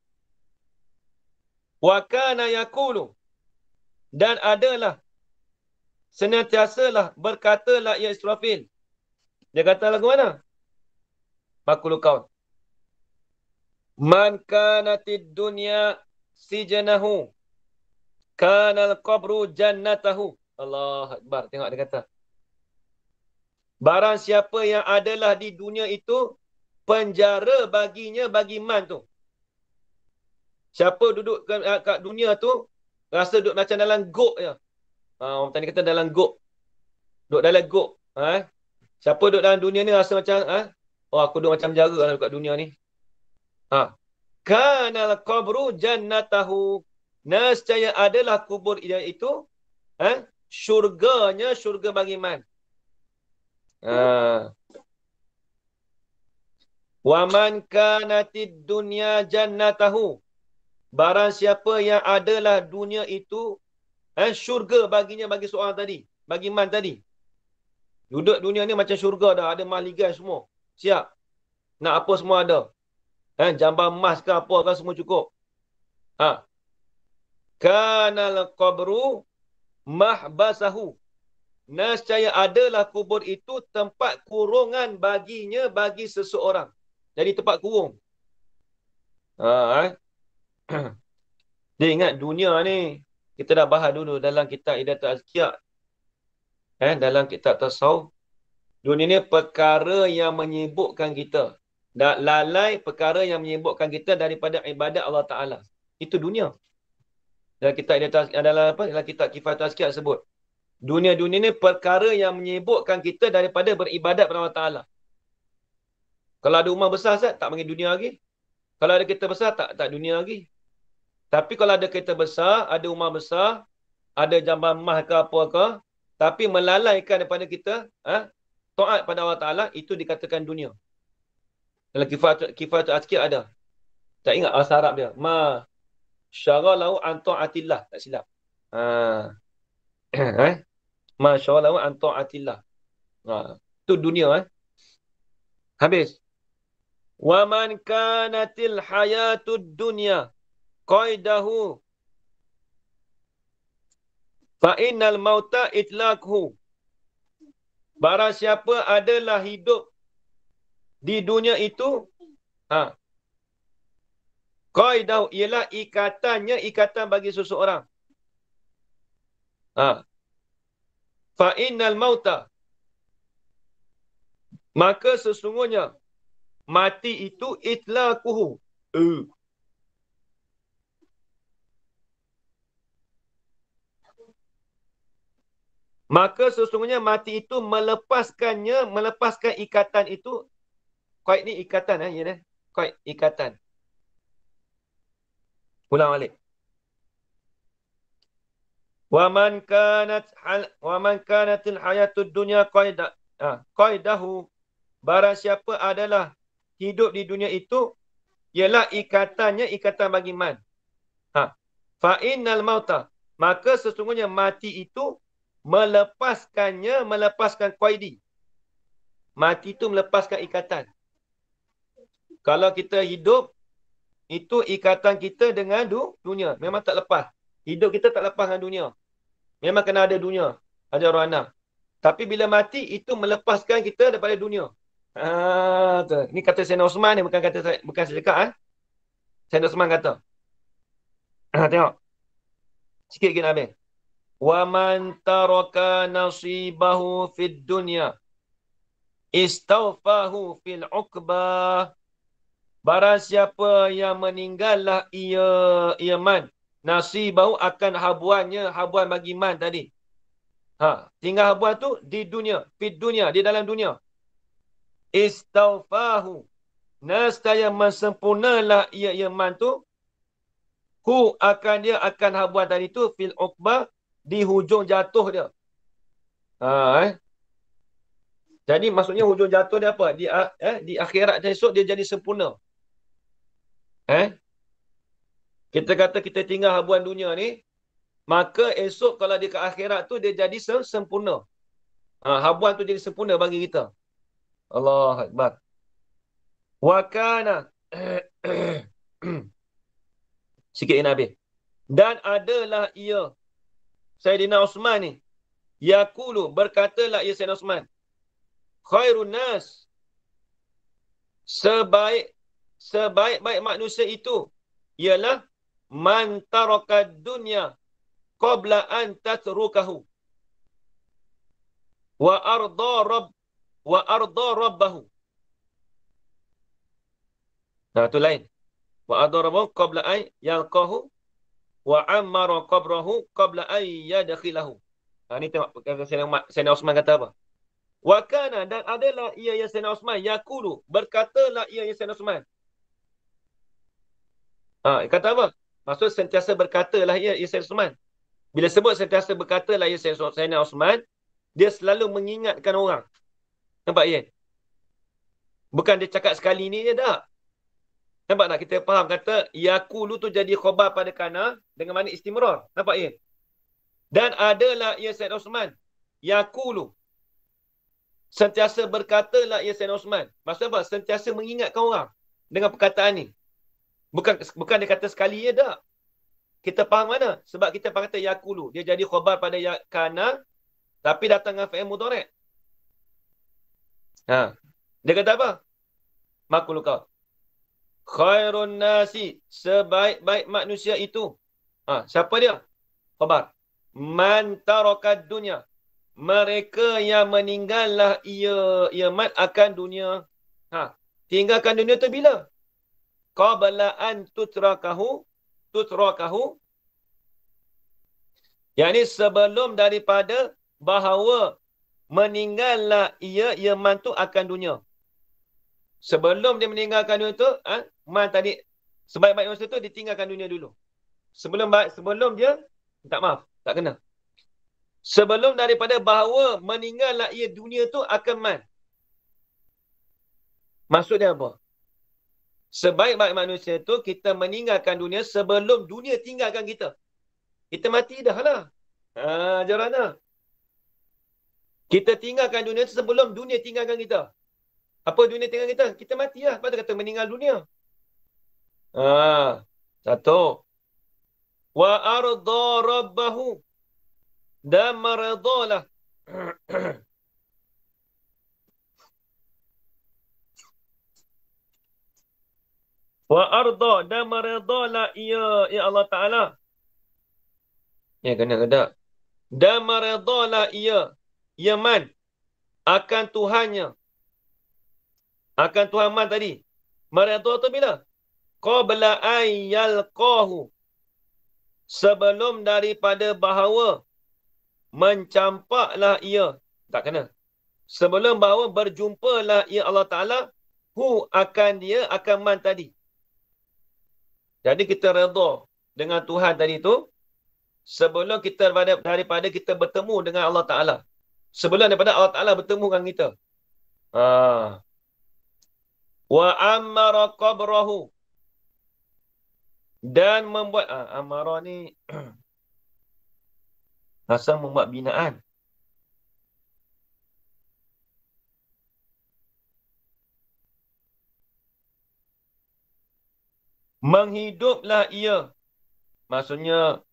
Wa kana yaqulu. Dan adalah senantiasalah berkatalah ia Israfil. Dia kata lagu mana? Makhluk kaun. Man kanatid dunya sijanahu. Kanal qabru jannatahu. Allah Akbar. Tengok dia kata. Barang siapa yang adalah di dunia itu penjara baginya bagi man tu. Siapa duduk kat dunia tu rasa duduk macam dalam gok je. Orang tadi kata dalam gok. Duduk dalam gok. Siapa duduk dalam dunia ni rasa macam Oh, aku duduk macam jara lah dekat dunia ni. Ha. Kanal qabru jannatahu. Nescaya adalah kubur dia itu syurganya, syurga bagi man. Wa man kanatid dunya jannatahu. Barang siapa yang adalah dunia itu syurga baginya, bagi seorang tadi, bagi man tadi. Duduk dunia ni macam syurga dah, ada mahligai semua. Siap. Nak apa semua ada. Jamban emas ke apa ke semua cukup. Kanal qabru mahbasahu. Nescaya adalah kubur itu tempat kurungan baginya, bagi seseorang. Jadi tempat kurung. Dia ingat dunia ni, kita dah bahas dulu dalam kitab Hidayatul Azkiyah. Dalam kitab tasawuf. Dunia ni perkara yang menyibukkan kita. Dan lalai perkara yang menyibukkan kita daripada ibadat Allah Ta'ala. Itu dunia. Dalam kitab adalah apa? Dalam kitab Kifayatul Azkiyah sebut. Dunia-dunia ni perkara yang menyibukkan kita daripada beribadat kepada Allah Ta'ala. Kalau ada rumah besar, tak panggil dunia lagi. Kalau ada kereta besar, tak dunia lagi. Tapi kalau ada kereta besar, ada rumah besar, ada jamban emas ke apa ke, tapi melalaikan daripada kita, taat pada Allah Ta'ala, itu dikatakan dunia. Dalam Kifayatul Azkiyah ada. Tak ingat bahasa Arab dia. Ma syaralahu an ta'atillah. Tak silap. Ma syaralahu an ta'atillah. Itu dunia. Habis. Wa man kanatil hayatud dunya qaidahu fa innal mauta itlaqhu. Barang siapa adalah hidup di dunia itu, qaidahu ialah ikatannya, ikatan bagi seseorang. Fa innal mauta, maka sesungguhnya mati itu itlaquhu. Maka sesungguhnya mati itu melepaskan ikatan itu. Qaid ni ikatan ya. Qaid ikatan. Ulang balik. Wa man kanatil hayatud dunya qaidahu. Barang siapa adalah hidup di dunia itu, ialah ikatannya, ikatan bagi man. Fa innal mauta, maka sesungguhnya mati itu melepaskan qaidi. Mati itu melepaskan ikatan. Kalau kita hidup, itu ikatan kita dengan dunia. Memang tak lepas. Hidup kita tak lepas dengan dunia. Memang kena ada dunia. Ada roh anak. Tapi bila mati, itu melepaskan kita daripada dunia. Ini kata Sayyidina Osman ni, bukan saya cakap. Sayyidina Osman kata. Tengok. Sikit lagi nak habis. Wa man taraka nasibahu fid dunya istawfahu fil uqbah. Barang siapa yang meninggallah ia man nasibahu akan habuan bagi man tadi. Tinggal habuan tu di dunia, fid dunya, di dalam dunia. Istawfahu, nescaya sempurnalah ia man tu. Dia akan habuan tadi tu fil uqbah, di hujung jatuh dia. Jadi maksudnya hujung jatuh dia apa? Di akhirat esok dia jadi sempurna. Kita kata kita tinggal habuan dunia ni, maka esok kalau dia ke akhirat tu dia jadi sempurna. Habuan tu jadi sempurna bagi kita. Allahu Akbar. Wa kana sikit Nabi. Dan adalah ia Sayyidina Osman ni, yaqulu, berkatalah ia Sayyidina Osman, khairun nas, sebaik-baik manusia itu ialah man taraka dunya qabla an tatrukahu wa arda rabbahu. Itu lain. Wa arda rabbahu qabla an yalqahu wa ammara qabrahu qabla an yadkhilahu. Ni tengok Sayyidina Osman kata apa? Wa kana, dan adalah ia ya Sayyidina Uthman, yaqulu, berkatalah ia ya Sayyidina Uthman. Kata apa? Maksud sentiasa berkatalah ia ya Sayyidina Uthman. Bila sebut sentiasa berkatalah ia Sayyidina Uthman, dia selalu mengingatkan orang. Nampak ya? Bukan dia cakap sekali ni je tak. Nampak tak? Kita faham kata yaqulu tu jadi khabar pada kana dengan makna istimrar. Nampak ya? Dan adalah ia Sayyidina Uthman yaqulu, sentiasa berkatalah ia Sayyidina Uthman. Maksud apa? Sentiasa mengingatkan orang dengan perkataan ni. Bukan dia kata sekali je tak. Kita faham mana? Sebab kita kata yaqulu, dia jadi khabar pada kana tapi datang dengan fi'il mudhari'. Dia kata apa? Maqulu kau. Khairun nasi, sebaik-baik manusia itu. Siapa dia? Khabar. Man tarakad dunya, mereka yang meninggallah ia mat akan dunia. Tinggalkan dunia tu bila? Qabla an tutrakahu, yakni sebelum daripada bahawa meninggallah ia man tu akan dunia. Sebelum dia meninggalkan dunia tu, man tadi, sebaik-baik manusia tu ditinggalkan dunia dulu. Sebelum dia, tak kena. Sebelum daripada bahawa meninggallah ia dunia tu akan man. Maksudnya apa? Sebaik-baik manusia tu kita meninggalkan dunia sebelum dunia tinggalkan kita. Kita mati dah lah. Jarana. Kita tinggalkan dunia tu sebelum dunia tinggalkan kita. Apa dunia tinggal kita? Kita mati lah. Lepas tu kata meninggal dunia. Satu. Wa arda rabbahu, dan maradalah. Wa arda, dan maradalah ia Allah Ta'ala. Ya, kena. Dan maradalah ia man akan Tuhannya. Akan Tuhan man tadi. Marada tu bila? Qabla an yalqahu, sebelum daripada bahawa mencampaklah ia. Tak kena. Sebelum bahawa berjumpalah ia Allah Ta'ala, hu akan dia, akan man tadi. Jadi kita redha dengan Tuhan tadi tu sebelum kita daripada kita bertemu dengan Allah Ta'ala. Sebelum daripada Allah Ta'ala bertemu dengan kita. Wa ammara qabrahu, dan membuat amara ni asal membuat binaan. Menghiduplah ia, maksudnya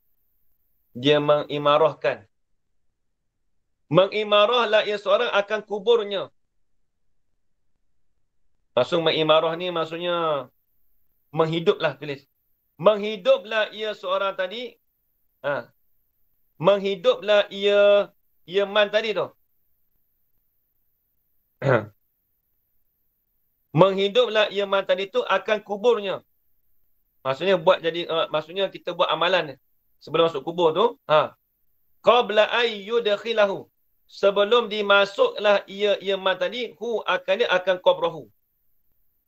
dia mengimarahkan. Mengimarahlah ia seorang akan kuburnya. Maksud mengimarah ni maksudnya menghiduplah, tulis. Menghiduplah ia seorang tadi. Menghiduplah ia man tadi tu. Menghiduplah ia man tadi tu akan kuburnya. Maksudnya maksudnya kita buat amalan sebelum masuk kubur tu. Qabla ayyudkhilahu, sebelum dimasuklah ia man tadi, hu akan qabrahu.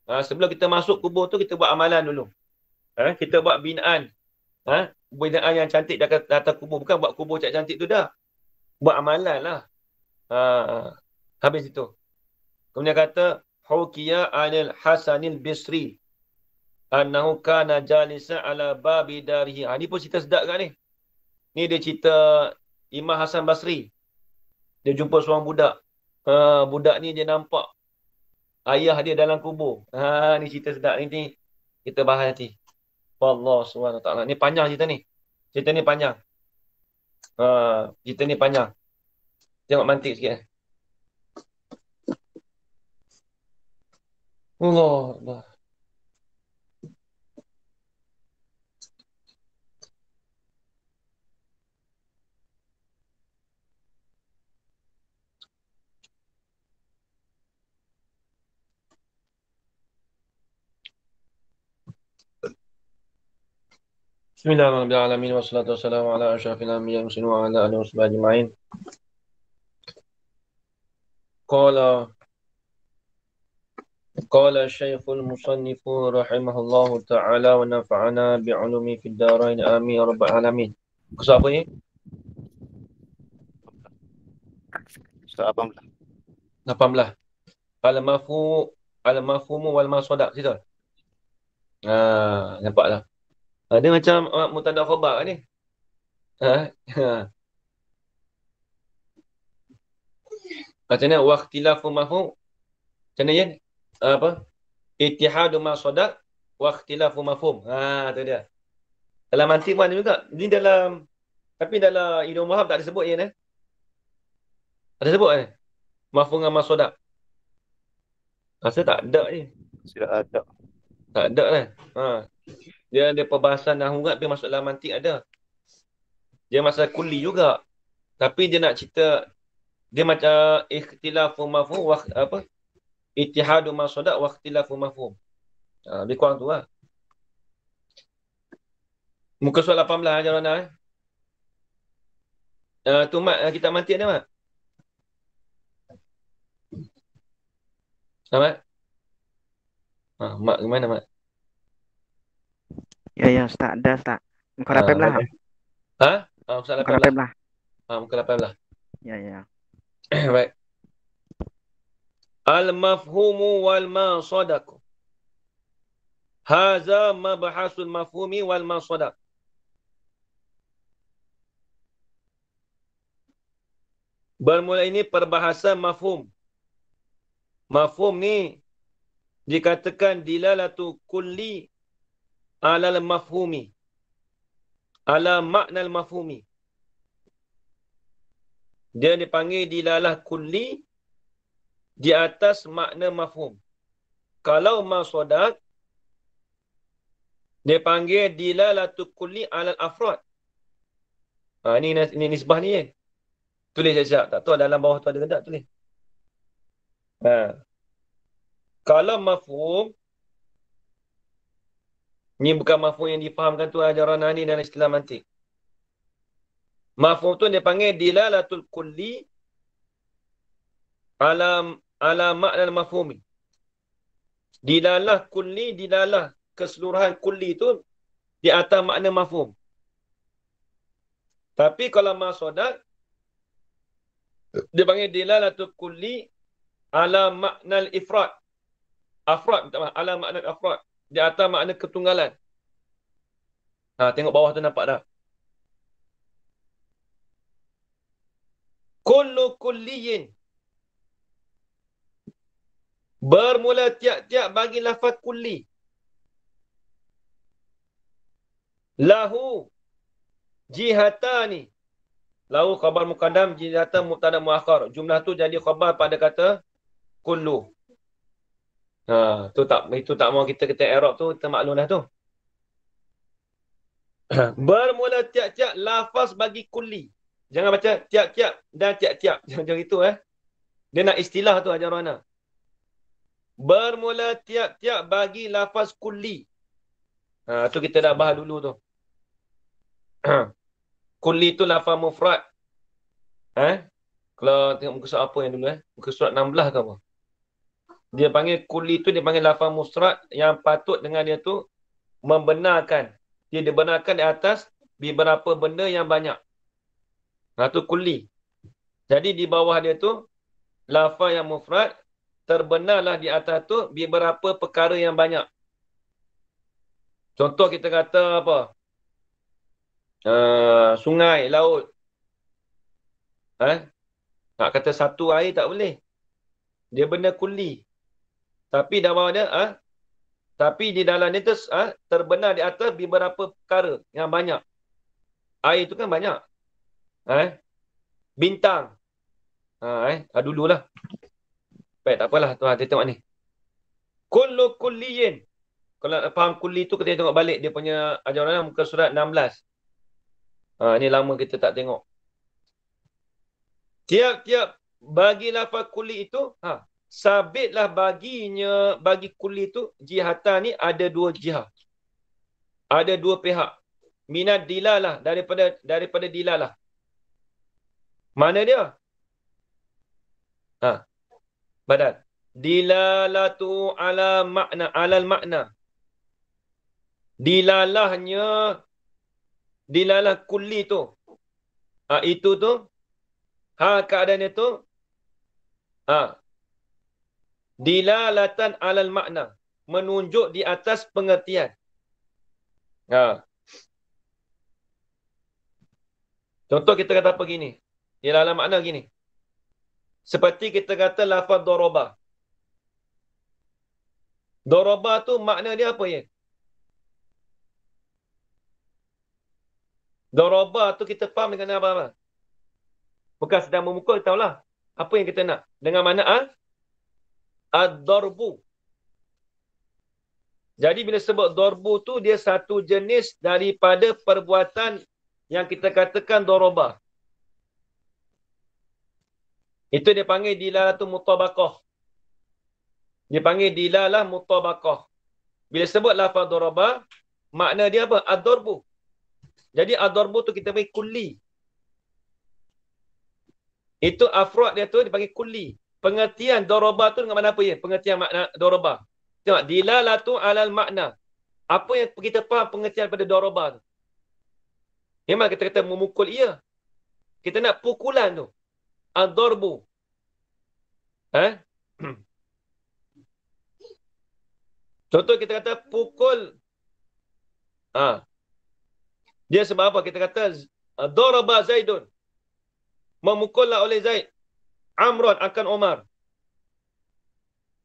Sebelum kita masuk kubur tu kita buat amalan dulu. Kita buat binaan. Binaan yang cantik di atas kubur. Bukan buat kubur cantik tu dah. Buat amalan lah. Habis itu. Kemudian kata, Hukiya anil Hasanil Bisri, annahu kana jalisa ala babi darihi. Ni pun cerita sedap kan ni. Ni dia cerita Imam Hasan Basri. Dia jumpa seorang budak. Budak ni dia nampak ayah dia dalam kubur. Ni cerita sedap ni. Kita bahas nanti. Allah SWT. Ni panjang cerita ni. Cerita ni panjang. Cerita ni panjang. Tengok mantik sikit. Allah. Bismillahirrahmanirrahim. Wassalatu wassalamu ala asyrafil anbiya'i wal mursalin wa ala alihi washabihi ajma'in. قال قال الشيخ المصنف رحمه الله تعالى ونفعنا بعلومه في الدارين آمين يا رب العالمين. Maksud apa ni? Ustaz Abang lah. 18. Al-mafhumu wal masdaq situ. Nampaklah. Dia macam mubtada khabar ni. Ha. Macam mana waqtilafu mafhum? Macam mana ya? Apa? Ittihadu masdaq wa ikhtilafu mafhum. Tu dia. Dalam mantik pun ada juga. Ni dalam tapi dalam Ibnu Wahab tak disebut ya. Ada sebut kan? Mafhum dengan masdaq. Rasa tak ada ni. Tidak ada. Tak ada kan? Dia ada perbahasan nahwu tapi masuk dalam mantik ada. Dia masalah kulli juga. Tapi dia nak cerita dia macam ikhtilafu mafhum apa? Ittihadu masdaq wa ikhtilafu mafhum. Lebih kurang tu lah. Muka surat 18 aja Rana. Tu Mat, kita mantik ada Mat? Mat? Mat ke mana Mat? Ya Ustaz, ada Ustaz. Muka 18 lah. Muka Muka 18. 18. Muka 18. Ya. Baik. Al-mafhumu wal masdaq. Haza mabhasul mafhumi wal masdaq. Bermula ini perbahasan mafhum. Mafhum ni dikatakan dilalatu kulli alal mafhumi. Ala makna al-mafhumi. Dia dipanggil dilalah kulli di atas makna mafhum. Kalau masdaq dia panggil dilalatu kulli alal afrad. Ini nisbah ni kan. Tulis siap-siap. Tak tahu dalam bawah tu ada ke tak tulis. Kalau mafhum, ni bukan mafhum yang difahamkan tu ajaran ni dalam istilah mantik. Mafhum tu dia panggil dilalatul kulli ala makna mafhumi. Dilalah kulli, dilalah keseluruhan kulli tu di atas makna mafhum. Tapi kalau masdaq dia panggil dilalatul kulli ala makna ifrad. Afrad, ala makna afrad. Di atas makna ketunggalan. Tengok bawah tu nampak dah. Kullu kulliyin. Bermula tiap-tiap bagi lafaz kulli. Lahu jihatani. Lahu khabar muqaddam, jihatan mubtada muakhar. Jumlah tu jadi khabar pada kata kullu. Itu tak mau kita i'rab tu, kita maklum dah tu. Bermula tiap-tiap lafaz bagi kulli. Jangan baca tiap-tiap dan tiap-tiap. Jangan itu Dia nak istilah tu ajar Rana. Bermula tiap-tiap bagi lafaz kulli. Tu kita dah bahas dulu tu. Kulli tu lafaz mufrad. Kalau tengok muka surat apa yang dulu muka surat 16 ke apa? Dia panggil kulli tu, dia panggil lafaz mufrad yang patut dengan dia tu membenarkan. Dia dibenarkan di atas beberapa benda yang banyak. Tu kulli. Jadi di bawah dia tu lafaz yang mufrad terbenarlah di atas tu beberapa perkara yang banyak. Contoh kita kata apa? Sungai, laut. Nak kata satu air tak boleh. Dia benda kulli. Tapi dah bawah dia, tapi di dalam dia tu terbenar di atas beberapa perkara yang banyak. Air tu kan banyak. Bintang. Dululah. Baik, tak apalah. Tuan, kita tengok ni. Kullu kulliyin. Kalau nak faham kulli tu, kita tengok balik dia punya ajaran muka surat 16. Ni lama kita tak tengok. Tiap-tiap bagi lafaz kulli itu, sabitlah bagi kulli itu, jihatan ni ada dua jihah. Ada dua pihak. Minat dilalah, daripada dilalah. Mana dia? Badal. Dilalatu ala makna, alal makna. Dilalahnya, dilalah kulli tu. Itu tu, keadaan itu, dilalatan alal makna. Menunjuk di atas pengertian. Contoh kita kata apa gini. Dilalah makna gini. Seperti kita kata lafaz doroba. Doroba tu makna dia apa ya? Doroba tu kita faham dengan apa? Bukan sedang memukul, tahulah. Apa yang kita nak? Dengan mana ad-darbu. Jadi bila sebut darbu tu, dia satu jenis daripada perbuatan yang kita katakan doroba. Itu dia panggil dilalatu mutabaqah. Dia panggil dilalah mutabaqah. Bila sebut lafaz doroba, makna dia apa? Ad-darbu. Jadi ad-darbu tu kita panggil kulli. Itu afrod dia tu dipanggil kulli. Pengertian doroba tu dengan mana apa ya? Pengertian makna doroba. Tengok, dilalatu alal makna. Apa yang kita faham pengertian pada doroba tu? Memang kita kata memukul ia. Kita nak pukulan tu. Ad-darbu. Contoh kita kata pukul. Dia sebab apa? Kita kata daraba Zaidun. Memukullah oleh Zaid Amron akan Omar.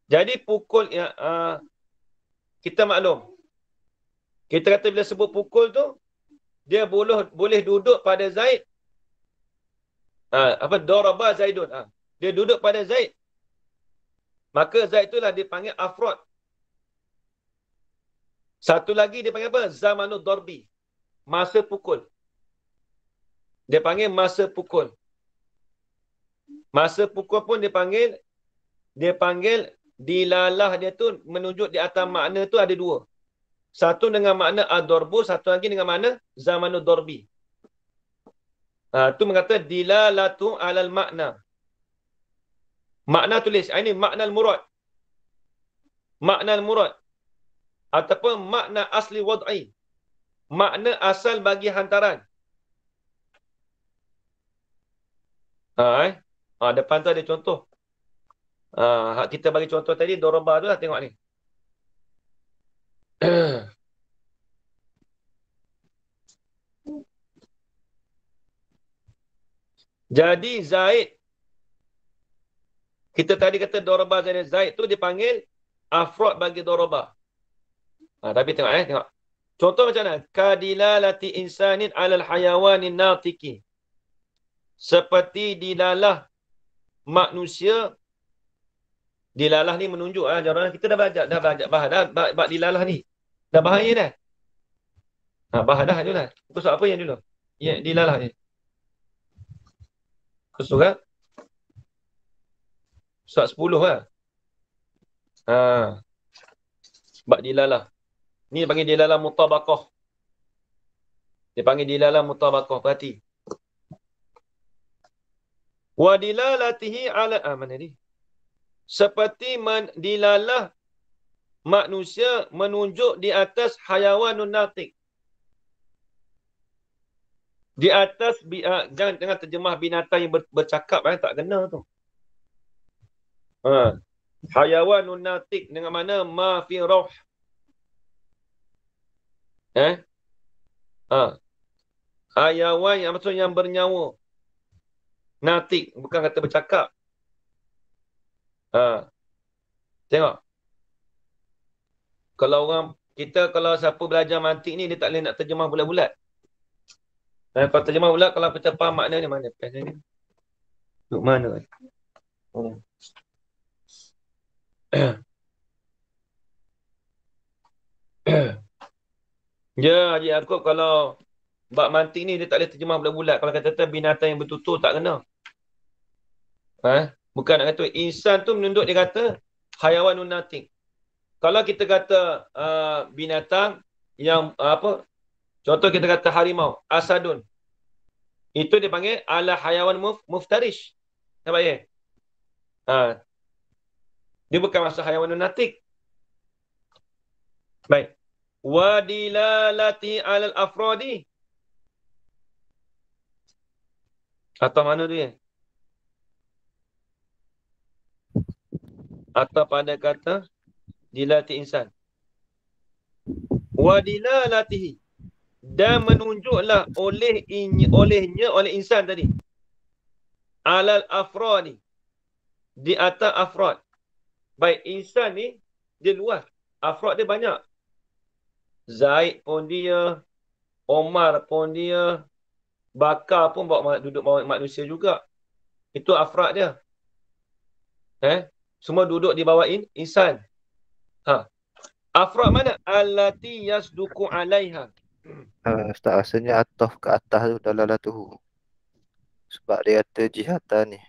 Jadi pukul kita maklum. Kita kata bila sebut pukul tu, dia boleh duduk pada Zaid. Daraba Zaidun. Dia duduk pada Zaid. Maka Zaid itulah dipanggil afrod. Satu lagi dia panggil apa? Zamanud darbi. Masa pukul. Dia panggil masa pukul. Masa pukul pun dia panggil dilalah dia tu menunjuk di atas makna tu ada dua. Satu dengan makna ad-darbu, satu lagi dengan makna zamanud darbi. Tu mengata dilalatu alal makna. Makna tulis. Ini makna al-murad. Makna al-murad. Ataupun makna asli wad'i. Makna asal bagi hantaran. Depan tu ada contoh. Kita bagi contoh tadi, doroba tu lah, tengok ni. Jadi Zaid, kita tadi kata doroba Zaid tu dipanggil afrod bagi doroba. Tapi tengok tengok. Contoh macam mana? Kadilalati insanin alal hayawanin natiki. Seperti dilalah manusia. Dilalah ni menunjuk kita dah belajar bahas dah dilalah ni. Dah bahaya dah. Bahas dah dulu lah. Kusuk apa yang dulu? Ya, dilalah ni. Kusuk kan? Surat 10 lah. Bab dilalah. Ni dia panggil dilalah mutabaqah. Dia panggil dilalah mutabaqah. Perhati. Wa dilalatihi ala mana ni? Seperti dilalah manusia menunjuk di atas hayawanun natik. Di atas jangan terjemah binatang yang bercakap tak kena tu. Hayawanun natik dengan mana ma fi rauh. Hayawan yang maksud yang bernyawa. Natik bukan kata bercakap. Tengok. Kalau kalau siapa belajar mantik ni dia tak boleh nak terjemah bulat-bulat. Kalau terjemah bulat, kalau kita faham makna ni mana pen ni? Duk mana? Haji Yaakob kalau bab mantik ni dia tak boleh terjemah bulat-bulat. Kalau kata binatang yang bertutur tak kena. Bukan nak kata insan tu menunduk, dia kata hayawanun natik. Kalau kita kata binatang yang contoh kita kata harimau, asadun. Itu dia panggil ala hayawan muftarish. Nampak ya? Dia bukan masuk hayawanun natik. Baik. Wa dilalati alal afradi. Atau mana dia? Atau pada kata dilati insan. Wa dilalatihi. Dan menunjuklah olehnya oleh insan tadi. Alal afradi. Di atas afrad. Baik, insan ni dia luas. Afrad dia banyak. Zaid pun dia, Omar pun dia, Bakar pun duduk bawa manusia juga. Itu afrad dia. Semua duduk di bawah insan. Afrad mana? Allati yasduku alaiha. Ustaz, rasanya ataf ke atas tu dalalatuhu. Sebab dia kata jihatan ni.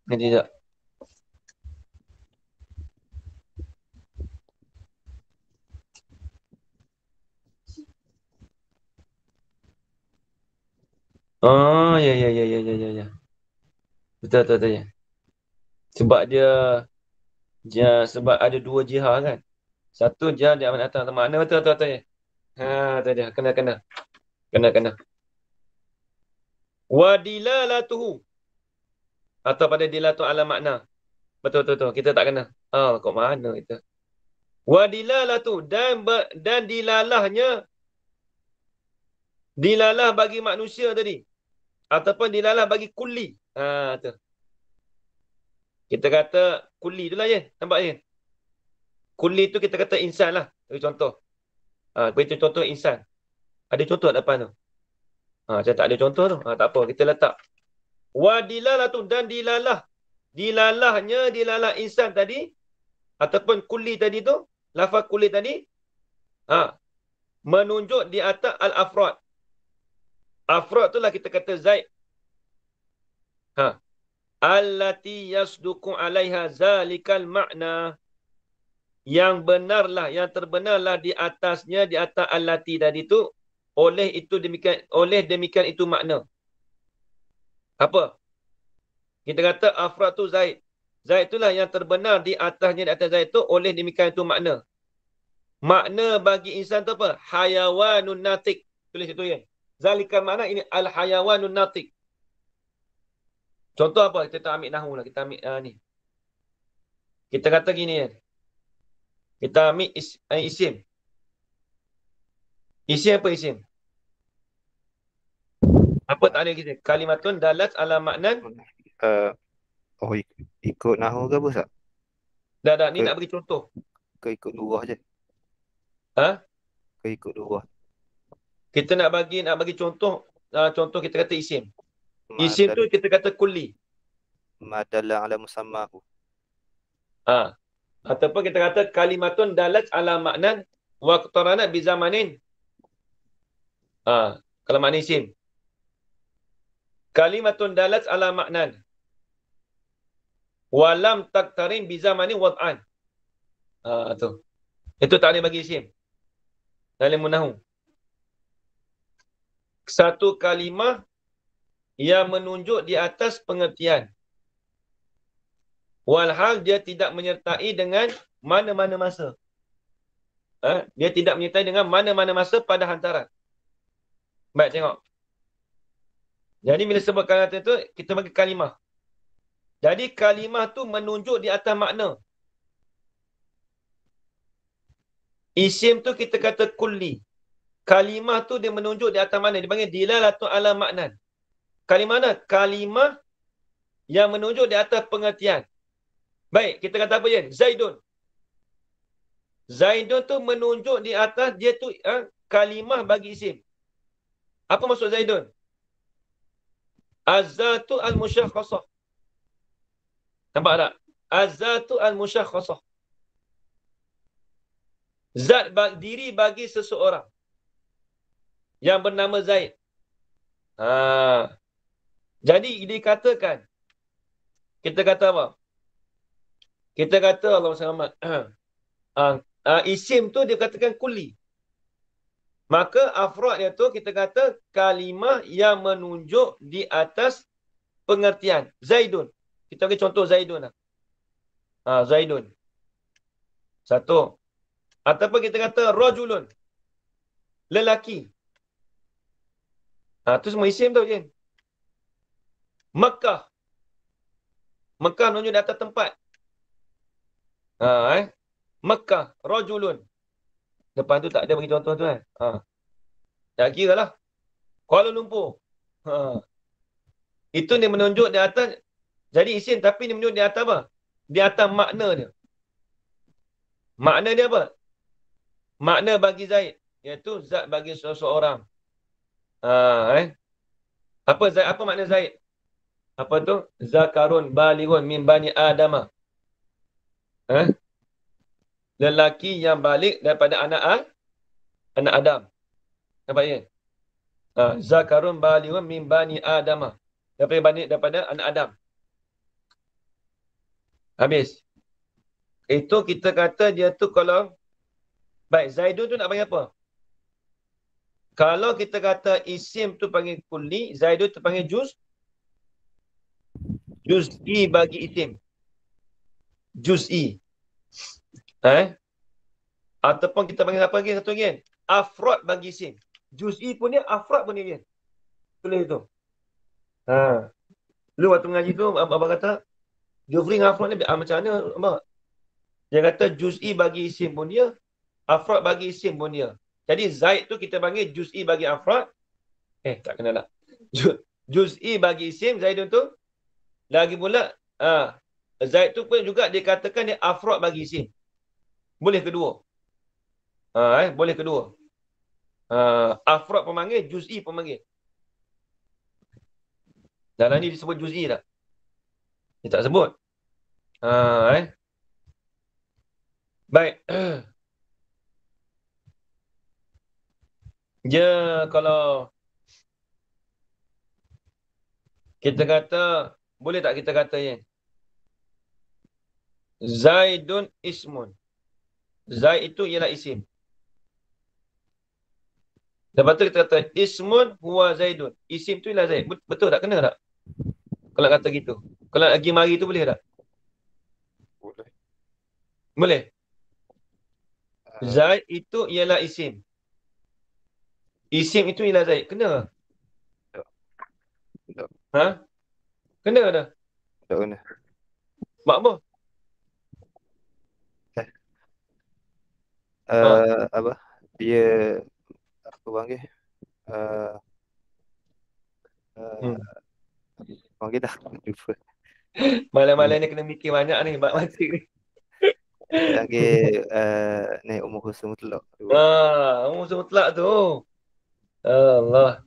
Tidak. Oh, ya. Betul ya. Sebab sebab ada dua jihad kan. Satu jihad di aman atas makna betul ya. Tu dia. Kena. Wa dilalatuhu. Atau pada dilatu ala makna. Betul. Kita tak kena. Kok mana kita? Wa dilalatu dan dilalahnya. Dilalah bagi manusia tadi. Ataupun dilalah bagi kulli. Tu. Kita kata kulli tu lah je. Nampak je? Kulli tu kita kata insan lah. Bagi contoh. Bagi contoh insan. Ada contoh depan tu. Macam tak ada contoh tu. Tak apa. Kita letak. Wa dilalatu dan dilalah. Dilalahnya dilalah insan tadi. Ataupun kulli tadi tu. Lafaz kulli tadi. Menunjuk di atas al-afrad. Afrad tu lah kita kata Zaid. Allati yasduku alaiha zalikal makna. Yang benarlah, yang terbenarlah di atasnya, di atas allati tadi tu. Oleh demikian itu makna. Apa? Kita kata afrad tu Zaid. Zaid itulah yang terbenar di atasnya, di atas Zaid tu. Oleh demikian itu makna. Makna bagi insan tu apa? Hayawanun natik. Tulis itu ya. Zalikal makna ini al-hayawanun natik. Contoh apa? Kita tak ambil nahu lah. Kita ambil ni. Kita kata gini kan. Kita ambil isim. Isim apa isim? Apa tak ada kita? Kalimatun dalat ala maknan. Ikut nahu ke apa, Ustaz? Dah. Ni nak bagi contoh. Ke ikut lurah je? Ke ikut lurah? Kita nak bagi contoh. Contoh kita kata isim. Isim tu kita kata kulli. Madalla ala musammahu. Ataupun kita kata kalimatun dalat ala maknan waqtarana bi zamanin. Kalau makna isim. Kalimatun dalat ala maknan walam taktarin bi zamanin wad'an. Tu. Itu tak boleh bagi isim. Dalam munahu. Satu kalimah yang menunjuk di atas pengertian. Walhal dia tidak menyertai dengan mana-mana masa. Dia tidak menyertai dengan mana-mana masa pada hantaran. Baik, tengok. Jadi bila sebutkan kata itu, kita bagi kalimah. Jadi kalimah tu menunjuk di atas makna. Isim tu kita kata kulli. Kalimah tu dia menunjuk di atas mana? Dia panggil dilalatu ala maknan. Kalimah mana? Kalimah yang menunjuk di atas pengertian. Baik, kita kata apa je? Zaidun. Zaidun tu menunjuk di atas, dia tu kalimah bagi isim. Apa maksud Zaidun? Az-zatu al-musyakhasah. Nampak tak? Az-zatu al-musyakhasah. Zat diri bagi seseorang yang bernama Zaid. Jadi dikatakan, kita kata apa? Kita kata Allah Muhammad. Isim tu dia katakan kulli. Maka afrad dia tu kita kata kalimah yang menunjuk di atas pengertian. Zaidun. Kita bagi contoh Zaidun lah. Zaidun. Satu. Ataupun kita kata rajulun. Lelaki. Tu semua isim tu je. Makkah. Makkah menunjuk di atas tempat. Makkah. Rajulun. Depan tu tak ada bagi contoh tu kan. Tak kira lah. Kuala Lumpur. Itu dia menunjuk di atas. Jadi isim tapi dia menunjuk di atas apa? Di atas makna dia. Makna dia apa? Makna bagi Zaid. Iaitu zat bagi seseorang. Apa makna Zaid? Apa tu? Zakarun balighun min bani Adamah. Lelaki yang balik daripada anak Adam. Nampak ya? Zakarun balighun min bani Adamah. Daripada anak Adam. Habis. Itu kita kata dia tu kalau baik, Zaidun tu nak panggil apa? Kalau kita kata isim tu panggil kulli, Zaidun tu panggil juz'i bagi isim. Juz'i. Ataupun kita panggil apa lagi? Satu lagi. Afrod bagi isim. Juz'i pun dia, afrod pun dia. Tulis tu. Lu waktu mengaji tu, Abang kata, Jufri dengan afrod ni macam mana? Abang? Dia kata juz'i bagi isim pun dia, afrod bagi isim pun dia. Jadi Zaid tu kita panggil juz'i bagi afrod. Tak kena lah. Juz'i bagi isim, Zaidun tu. Lagi pula, Zaid tu pun juga dikatakan dia afrod bagi isim. Boleh kedua. Boleh kedua. Afrod pemanggil, juz'i pemanggil. Dalam ni disebut juz'i tak? Dia tak sebut. Baik. Dia kalau kita kata, boleh tak kita kata ya? Zaidun ismun. Zaid itu ialah isim. Lepas tu kita kata ismun huwa Zaidun. Isim tu ialah Zaid. Betul tak? Kena tak? Kalau kata gitu. Kalau lagi mari tu boleh tak? Boleh. Boleh. Zaid itu ialah isim. Isim itu ialah Zaid. Kena? Tak. Kena dah? Tak kena. Mak apa? Apa? Dia apa panggil? Panggil dah. Lupa. Malam-malam ni kena mikir banyak ni. Bak mati ni. Panggil naik umur khusus mutlak. Umur mutlak tu. Allah.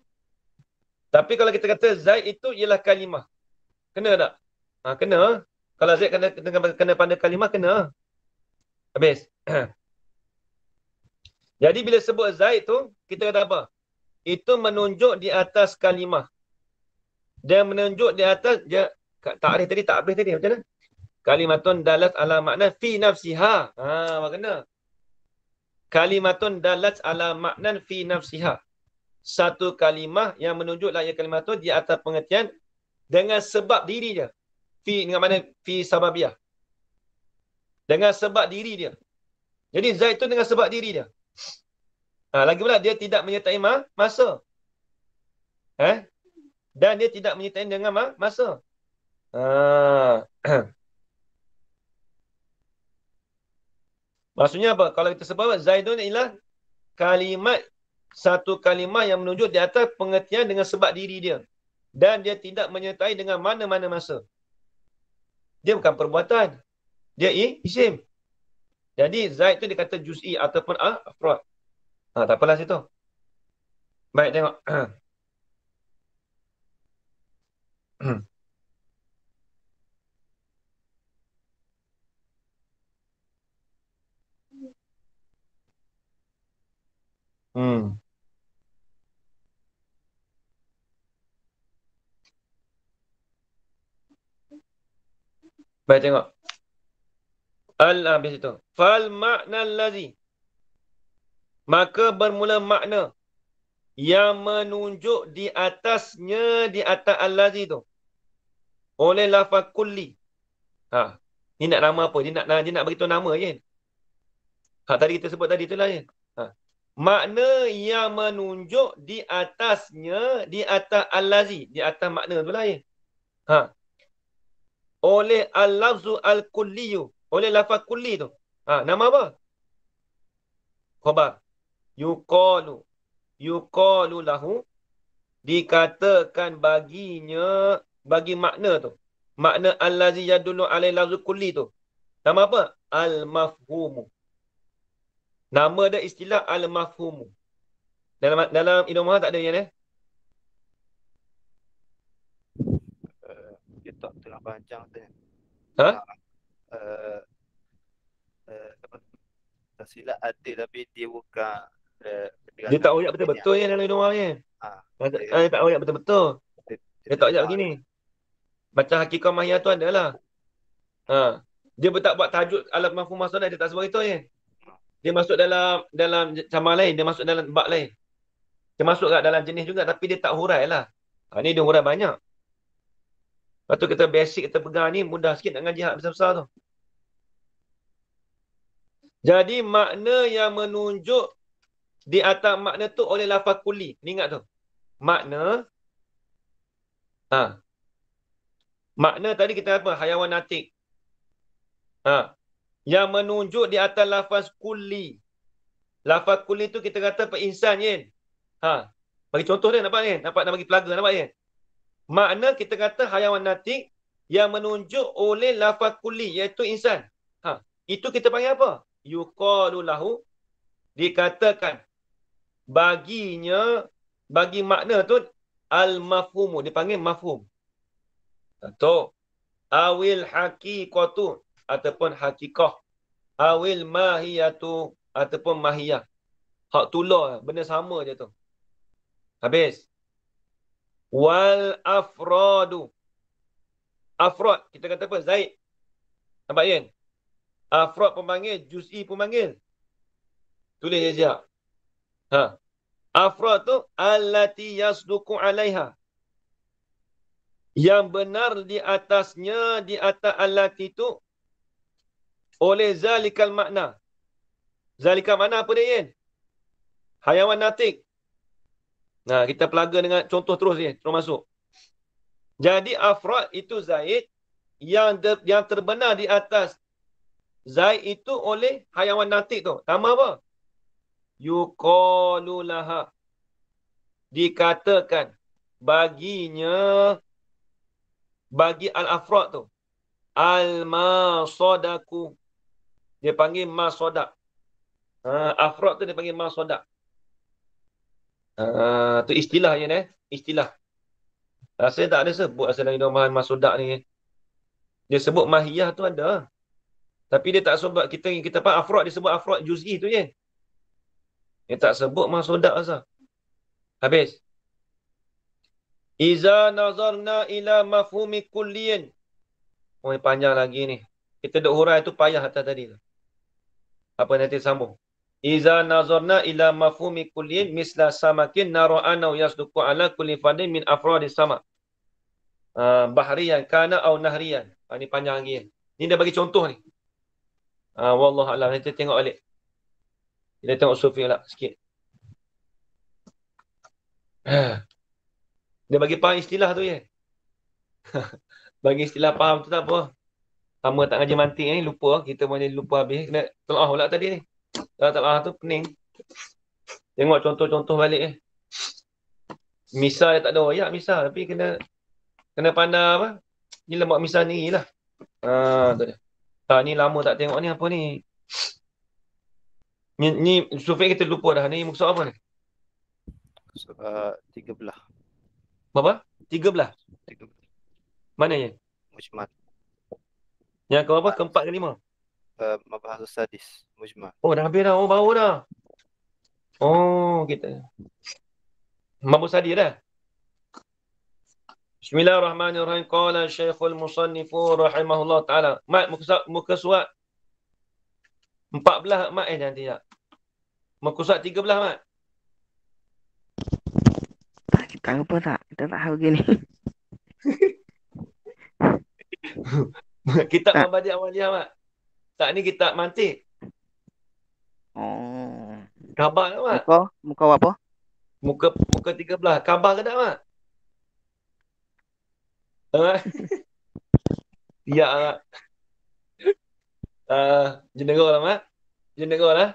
Tapi kalau kita kata Zaid itu ialah kalimah. Kena tak? Kena. Kalau Zaid kena pada kalimah, kena. Habis. Jadi bila sebut Zaid tu, kita kata apa? Itu menunjuk di atas kalimah. Dia menunjuk di atas, dia ta'rif tadi, ta'rif tadi, macam mana? Kalimatun dalat ala makna fi nafsiha. Apa kena? Kalimatun dalat ala maknan fi nafsiha. Satu kalimah yang menunjuklah ia kalimah tu di atas pengertian dengan sebab diri dia. Fi dengan mana? Fi sababiyah. Dengan sebab diri dia. Jadi Zaid tu dengan sebab diri dia. Lagi pula dia tidak menyertai masa. Dan dia tidak menyertai dengan masa. Maksudnya apa? Kalau kita sebut Zaidun ialah kalimat, satu kalimah yang menunjuk di atas pengertian dengan sebab diri dia. Dan dia tidak menyertai dengan mana-mana masa. Dia bukan perbuatan. Dia isim. Jadi Zaid tu dikata juz'i ataupun afrad. Tak apalah situ. Baik, tengok. Baik, tengok. Habis itu. Fal makna allazi. Maka bermula makna yang menunjuk di atasnya, di atas allazi tu. Oleh lafaz kulli. Ni nak nama apa? Dia nak beritahu nama je. Tadi kita sebut tadi itulah je. Makna yang menunjuk di atasnya, di atas al-lazi, di atas makna tu lah je. Oleh al-lafzu al-kulliyu, oleh lafaz kulli tu. Nama apa? Khabar. Yuqalu lahu, dikatakan baginya, bagi makna tu. Makna al-lazi yadullu alaih lafzu kulli tu. Nama apa? Al-mafhumu. Nama dia istilah al-mafhumu. Dalam Ibn Muhammad tak ada yang Dia tak tengah panjang tu. Tak silap ada tapi dia bukan dia tak oyak betul-betul je dalam Ibn Muhammad je. Dia tak oyak betul-betul. Dia tak oyak begini. Macam hakikah mahiyah tu adalah. Dia tak buat tajuk al-mafhum masalah, dia tak sebut itu je. Dia masuk dalam sama lain, dia masuk dalam bab lain. Dia masuk kat dalam jenis juga tapi dia tak hurai lah. Ni dia hurai banyak. Lepas tu kita basic kita pegang ni mudah sikit nak ngaji hak besar-besar tu. Jadi makna yang menunjuk di atas makna tu oleh lafaz kulli. Ni ingat tu. Makna makna tadi kita apa? Hayawan natik. Yang menunjuk di atas lafaz kulli. Lafaz kulli tu kita kata apa? Insan je. Bagi contoh dia nampak ni. Nampak nak bagi pelaga nampak je. Makna kita kata hayawan natik yang menunjuk oleh lafaz kulli iaitu insan. Itu kita panggil apa? Yuqalu lahu, dikatakan baginya, bagi makna tu al-mafhumu, dipanggil mafhum. Atau awil haqiqatu ataupun hakikah, awil mahiyatu ataupun mahiyah. Hak tulah, benda sama je tu. Habis. Wal afradu. Afrad, kita kata apa? Zaid. Nampak kan? Afrad pemanggil, juz'i pemanggil. Tulis je siap. Afrad tu allati yasduqu alaiha. Yang benar di atasnya, di atas allati tu oleh zalikal makna. Zalikal makna apa dia kan? Hayawan natik. Kita pelaga dengan contoh terus ni, terus masuk. Jadi afrad itu Zaid yang terbenar di atas Zaid itu oleh hayawan natik tu. Nama apa? Yuqalu laha. Dikatakan baginya, bagi al-afrad tu, al-masadaku. Dia panggil masadak. Afrad tu dia panggil masadak. Tu istilah je istilah. Saya tak ada sebut asal dalam Ibn Masadak ni. Dia sebut mahiyah tu ada. Tapi dia tak sebut kita faham afrad, dia sebut afrad juz'i tu je. Dia tak sebut masadak asal. Habis. Iza nazarna ila mafhumi kulliyin. Panjang lagi ni. Kita duk hurai tu payah atas tadi tu. Apa nanti sambung. Iza nazarna ila mafhumi kulliyin misla samakin nara'ana yasduqu ala kulli fadin min afradis sama. Bahriyan kana au nahriyan. Ni panjang lagi. Ni dah bagi contoh ni. Wallahu a'lam. Kita tengok balik. Kita tengok sufi pula sikit. Dia bagi faham istilah tu je. Bagi istilah faham tu tak apa. Sama tak ngaji mantik ni, lupa. Kita boleh lupa habis. Kena telah pula tadi ni. Telah tu pening. Tengok contoh-contoh balik Misal dia tak ada royak misal. Tapi kena pandai apa. Ni lemak misal ni lah. Tu dia. Ni lama tak tengok ni apa ni. Ni Sufiq kita lupa dah. Ni muka surat apa ni? Surat 13. Berapa? 13? 13. Mana je? Mujmal. Yang ke berapa? Keempat ke lima? Mabahas sadis. Mujmal. Dah habis dah. Baru dah. Kita. Mabus hadir dah. Bismillahirrahmanirrahim. Qala Syekhul Musannifu rahimahullah ta'ala. Mat, muka surat 14, Mat. Nanti tak. Muka surat 13, Mat. Kita apa tak? Kita tak tahu gini. Kitab Tak. Mabadi Awaliyah, Mak. Tak ni kitab mantik. Oh. Khabar tak, Mak? Muka apa? Muka 13. Khabar ke tak, Mak? Ya, Mak. Jenera lah, Mak. Jenera lah.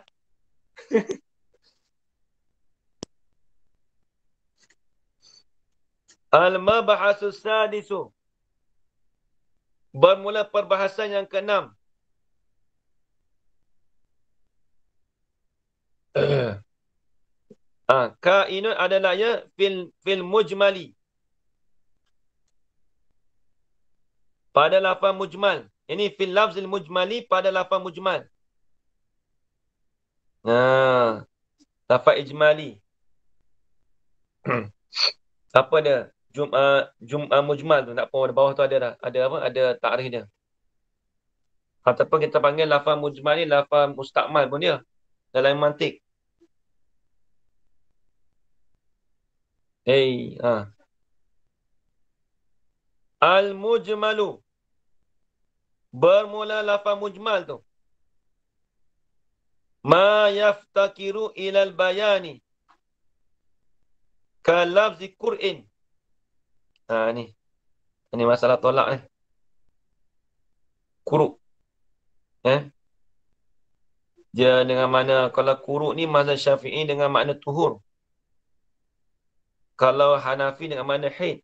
Al-Mabahasus Sadisu. Bermula perbahasan yang ke-6. Kainun adalah ya fil mujmali. Pada lafaz mujmal. Ini fil lafzil mujmali pada lafaz mujmal. Lafaz ijmali. Apa dia? Mujmal tu. Tak apa, bawah tu ada dah. Ada apa? Ada takrif dia. Ataupun kita panggil lafaz mujmal ni lafaz mustakmal pun dia. Dalam mantik. Al-mujmalu. Bermula lafaz mujmal tu. Ma yaftakiru ilal bayani. Kalafzi Qur'in. Ni. Ini masalah tolak ni. Kuruk. Dia dengan mana, kalau kuruk ni mazhab Syafi'i dengan makna tuhur. Kalau Hanafi dengan makna haid.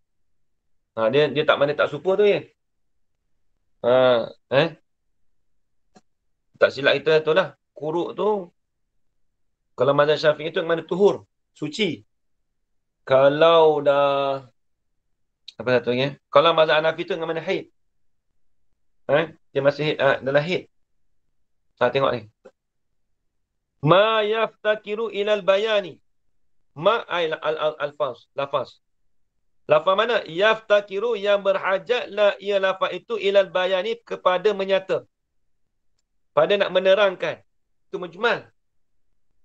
Dia tak mana tak supa tu ya. Tak silap kita tu lah. Kuruk tu, kalau mazhab Syafi'i tu dengan makna tuhur. Suci. Kalau dah, apa satunya? Kalau mazhab Hanafi tu dengan makna haid. Dia masih haid, dalam haid. Tengok ni. Ma yaftakiru ilal bayani. Ma al-alfaz. Lafaz. Lafaz mana? Yaftakiru yang berhajatlah ia lafaz itu ilal bayani kepada menyata. Pada nak menerangkan. Itu mujmal.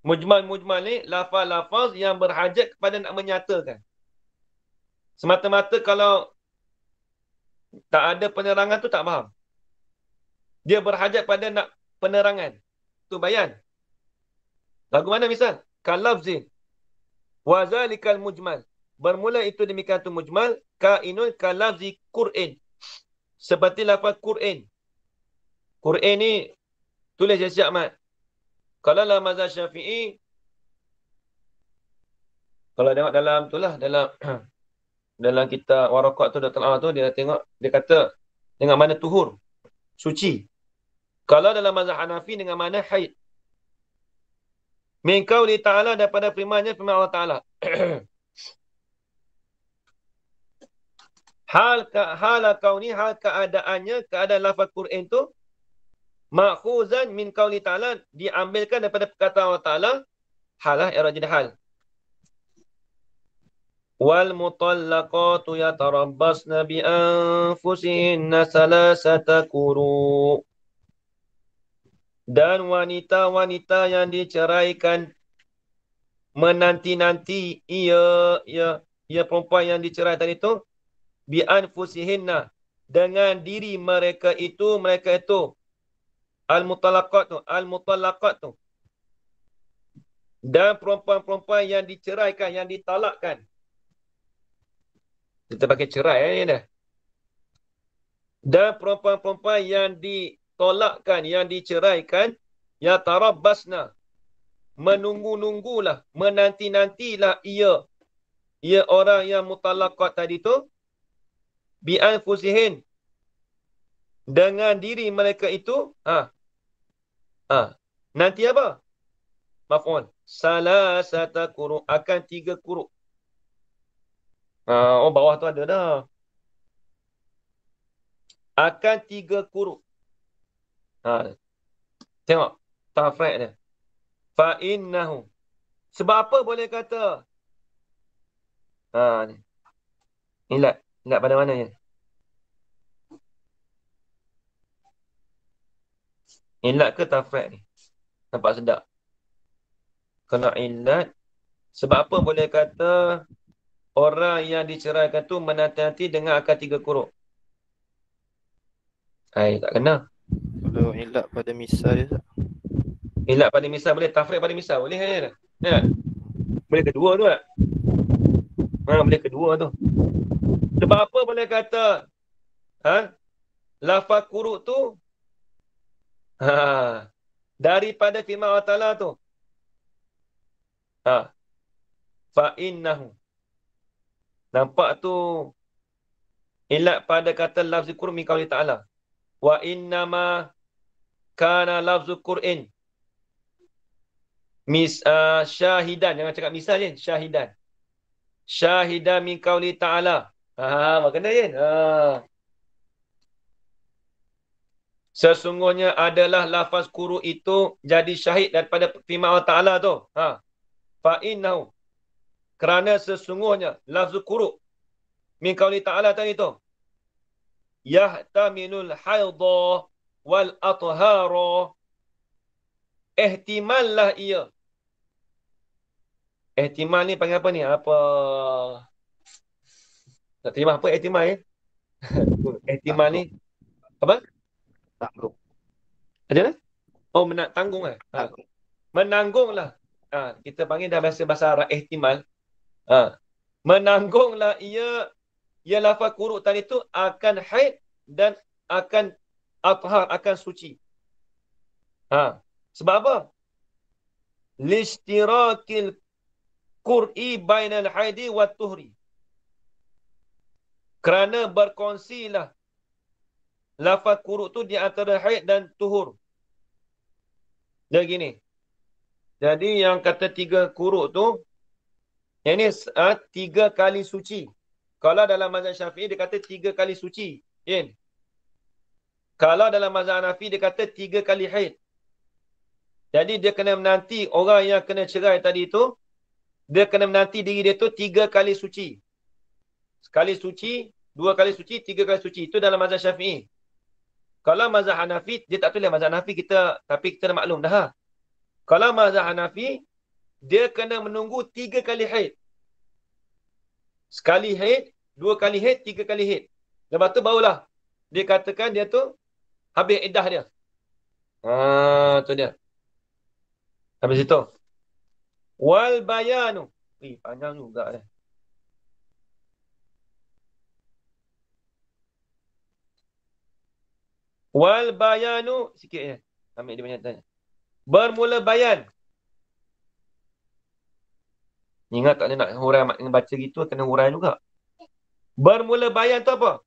Mujmal ni lafaz-lafaz yang berhajat kepada nak menyatakan. Semata-mata kalau tak ada penerangan tu tak faham. Dia berhajat pada nak penerangan. Tu bayan. Lagu mana misal? Kalafzin. Wazalikal mujmal. Bermula itu demikian tu mujmal. Kainul kalafzi Qur'in. Seperti lafaz Qur'in. Qur'in ni tulis siap-siap, Mat. Kalau dalam mazhab Syafi'i, kalau tengok dalam tu lah, dalam kitab Waraqat tu, dia tengok, dia kata dengan mana tuhur, suci. Kalau dalam mazhab Hanafi dengan mana haid. Min qauli ta'ala, daripada firman-Nya, firman Allah Ta'ala. hal kauni, hal keadaannya, keadaan lafaz Quran tu ma'khuzan min qauli ta'ala, diambilkan daripada perkataan Allah Ta'ala. Halah era jadi hal. Wal mutallaqatu yatarabbasna bi anfusihinna salasata quru. Dan wanita-wanita yang diceraikan menanti-nanti ia perempuan yang dicerai tadi tu bi anfusihinna, dengan diri mereka itu al-mutallaqat tu dan perempuan-perempuan yang diceraikan, yang ditalakkan. Kita pakai cerai dah. Dan perempuan-perempuan yang ditolakkan, yang diceraikan, ya tarabbasna, menunggu-nunggulah, menanti-nantilah ia orang yang mutalaqat tadi tu bi anfusihin, dengan diri mereka itu nanti apa? Maf'ul. Salasata quru, akan 3 quru. Bawah tu ada dah. Akan 3 quru. Tengok tafraq dia. Fa innahu. Sebab apa boleh kata? Ni. Ilat pada mana ya? Ilat ke tafraq ni? Nampak sedap. Kalau ilat, sebab apa boleh kata orang yang diceraikan tu menanti-nanti dengan akad 3 quru? Tak kena. Kalau ilak pada misal dia tak? Ilak pada misal boleh, tafriq pada misal boleh kan? Ya. Boleh kedua tu tak? Boleh kedua tu. Sebab apa boleh kata lafaz kuruk tu daripada firman Allah Ta'ala tu. Fa'innahu. Nampak tu ilat pada kata lafzi kuruk min qauli ta'ala. Wa innama kana lafzu Qur'in. Syahidan. Jangan cakap misal je. Syahidan. Syahidan min qauli ta'ala. Kena je. Sesungguhnya adalah lafaz kuruk itu jadi syahid daripada firman Allah Ta'ala tu. Fa'innahu. Kerana sesungguhnya lafzu kuruk min qauli ta'ala tadi tu. Yahtamilul haidha wal athara. Ihtimallah ia. Ihtimal ni panggil apa ni? Apa? Tak terima apa ihtimal ya? Ihtimal ni. Apa? Tanggung. Ada lah? Oh, tanggung lah. Menanggunglah. Kita panggil dalam bahasa Arab ihtimal. Menanggunglah ia lafaz kuruk tadi tu akan haid dan akan athhar, akan suci. Sebab apa? Listirakil qur'i bainal haidi wa tuhri. Kerana berkongsilah lafaz kuruk tu di antara haid dan tuhur. Dia gini. Jadi yang kata 3 kuruk tu, yang ni 3 kali suci. Kalau dalam mazhab Syafi'i dia kata 3 kali suci. Kalau dalam mazhab Hanafi dia kata 3 kali haid. Jadi dia kena menanti orang yang kena cerai tadi tu, dia kena menanti diri dia tu 3 kali suci. Sekali suci, 2 kali suci, 3 kali suci. Itu dalam mazhab Syafi'i. Kalau mazhab Hanafi, dia tak tulis mazhab Hanafi kita, tapi kita dah maklum dah. Kalau mazhab Hanafi, dia kena menunggu 3 kali haid. Sekali haid, 2 kali haid, 3 kali haid. Lepas tu barulah dia katakan dia tu habis iddah dia. Tu dia. Habis itu. Wal bayanu. Panjang juga dah. Wal bayanu. Sikit je. Ambil dia banyak tanya. Bermula bayan. Ingat tak dia nak hurai baca gitu, kena hurai juga. Bermula bayan tu apa?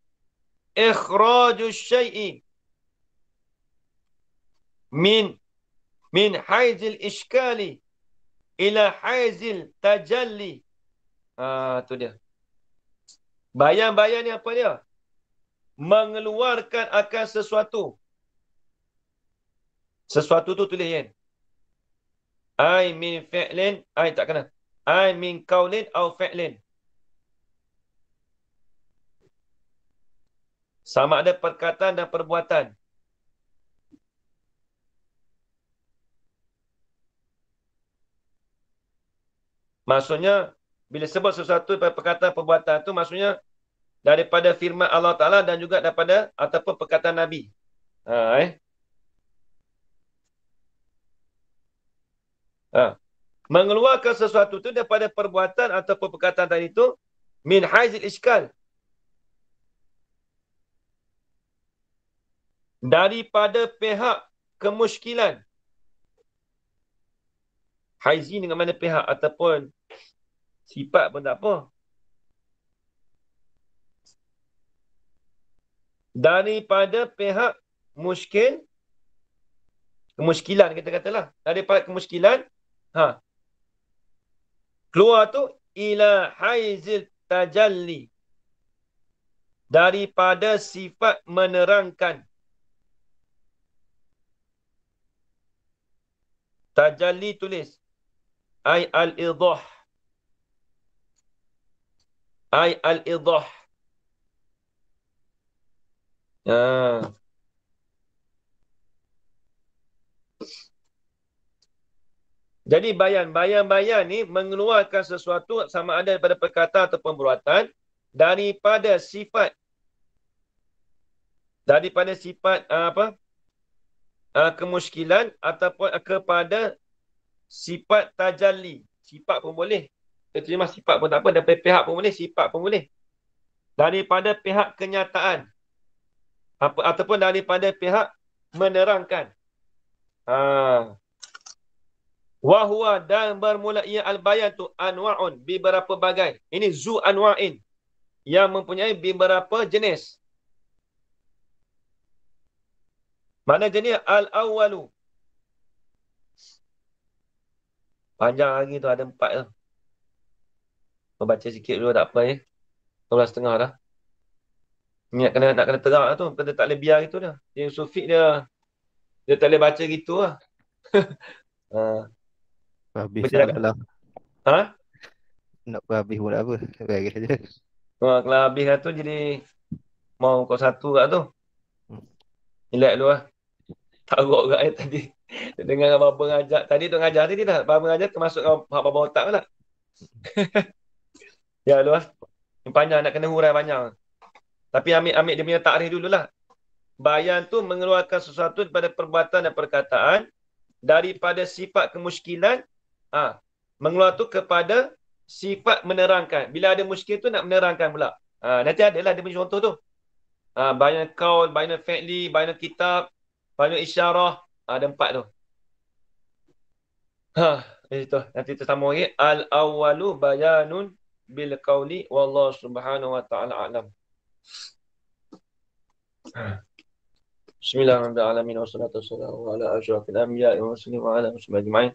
Ikhrajus syai'i min haizil iskali ila haizil tajalli. Tu dia. Bayan-bayan ni apa dia? Mengeluarkan akan sesuatu. Sesuatu tu tulis kan? Ai min fi'lin, ai tak kena. Ai min qaulin au fi'lin. Sama ada perkataan dan perbuatan. Maksudnya, bila sebut sesuatu perkataan perbuatan tu maksudnya daripada firman Allah Ta'ala dan juga daripada ataupun perkataan Nabi. Mengeluarkan sesuatu tu daripada perbuatan ataupun perkataan tadi tu min haizil iskal. Daripada pihak kemuskilan. Haizi dengan mana pihak ataupun sifat pun tak apa. Daripada pihak kemuskilan kita katalah. Daripada kemuskilan, keluar tu ila haizil tajalli. Daripada sifat menerangkan. Tajalli tulis. Ai al-idah. Ai al-idah. Jadi bayan ni mengeluarkan sesuatu sama ada daripada perkataan atau perbuatan daripada sifat Daripada sifat kemuskilan ataupun kepada sifat tajalli. Sifat pun boleh. Kita terima sifat pun tak apa. Daripada pihak pun boleh, sifat pun boleh. Daripada pihak kenyataan. Ataupun daripada pihak menerangkan. Wahuwa dan bermula ia al-bayan tu anwa'un beberapa bagai. Ini zu anwa'in yang mempunyai beberapa jenis. Mana jenis? Al-awwalu. Panjang lagi tu, ada 4 tu. Kau baca sikit dulu tak apa ya. 12.30 dah. Nak kena terang lah tu. Kena tak boleh biar gitu dah. Dia Sufiq dia tak boleh baca gitu lah. Habis Berjalan. lah. Ha? Nak habis pun tak apa. Bagi saja. Kalau habis lah tu jadi mau kau satu kat tu. Relax dulu lah. Taruk kat air tadi. Dengar Baba ngajak. Tadi tu ngajar tadi dah. Baba ngajar termasuk Baba otak pula. Ya dulu lah. Yang panjang nak kena hurai panjang. Tapi ambil dia punya takrif dululah. Bayan tu mengeluarkan sesuatu daripada perbuatan dan perkataan daripada sifat kemuskilan mengeluar tu kepada sifat menerangkan. Bila ada muskil tu nak menerangkan pula. Nanti adalah dia punya contoh tu. Bayan kaul, bayan fi'li, bayan kitab, bayan isyarah. Ada 4 tu. Itu. Nanti tersambung lagi. Al-awwalu bayanun bil qawli wallahu subhanahu wa ta'ala a'lam. Bismillahirrahmanirrahim. Wassalatu wassalamu ala asyrafil anbiya'i wal mursalin wa ala alihi ajma'in.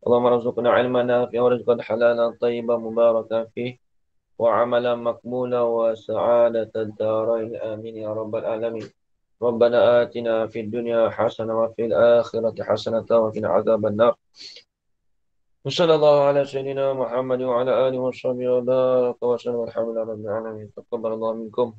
Allahumma rzuqna 'ilman nafi'an wa rizqan halalan tayyiban mubarakan fihi wa 'amalan maqbulan wa sa'adatan darain. Amin ya rabbal alamin. Rabbana atina fid dunya hasanah wa fil akhirati hasanah wa qina adzabannar. Wassallallahu ala sayyidina Muhammad wa ala alihi wa sahbihi wa baraka wa sallam. Alhamdulillahi rabbil alamin. Taqabbalallahu minkum.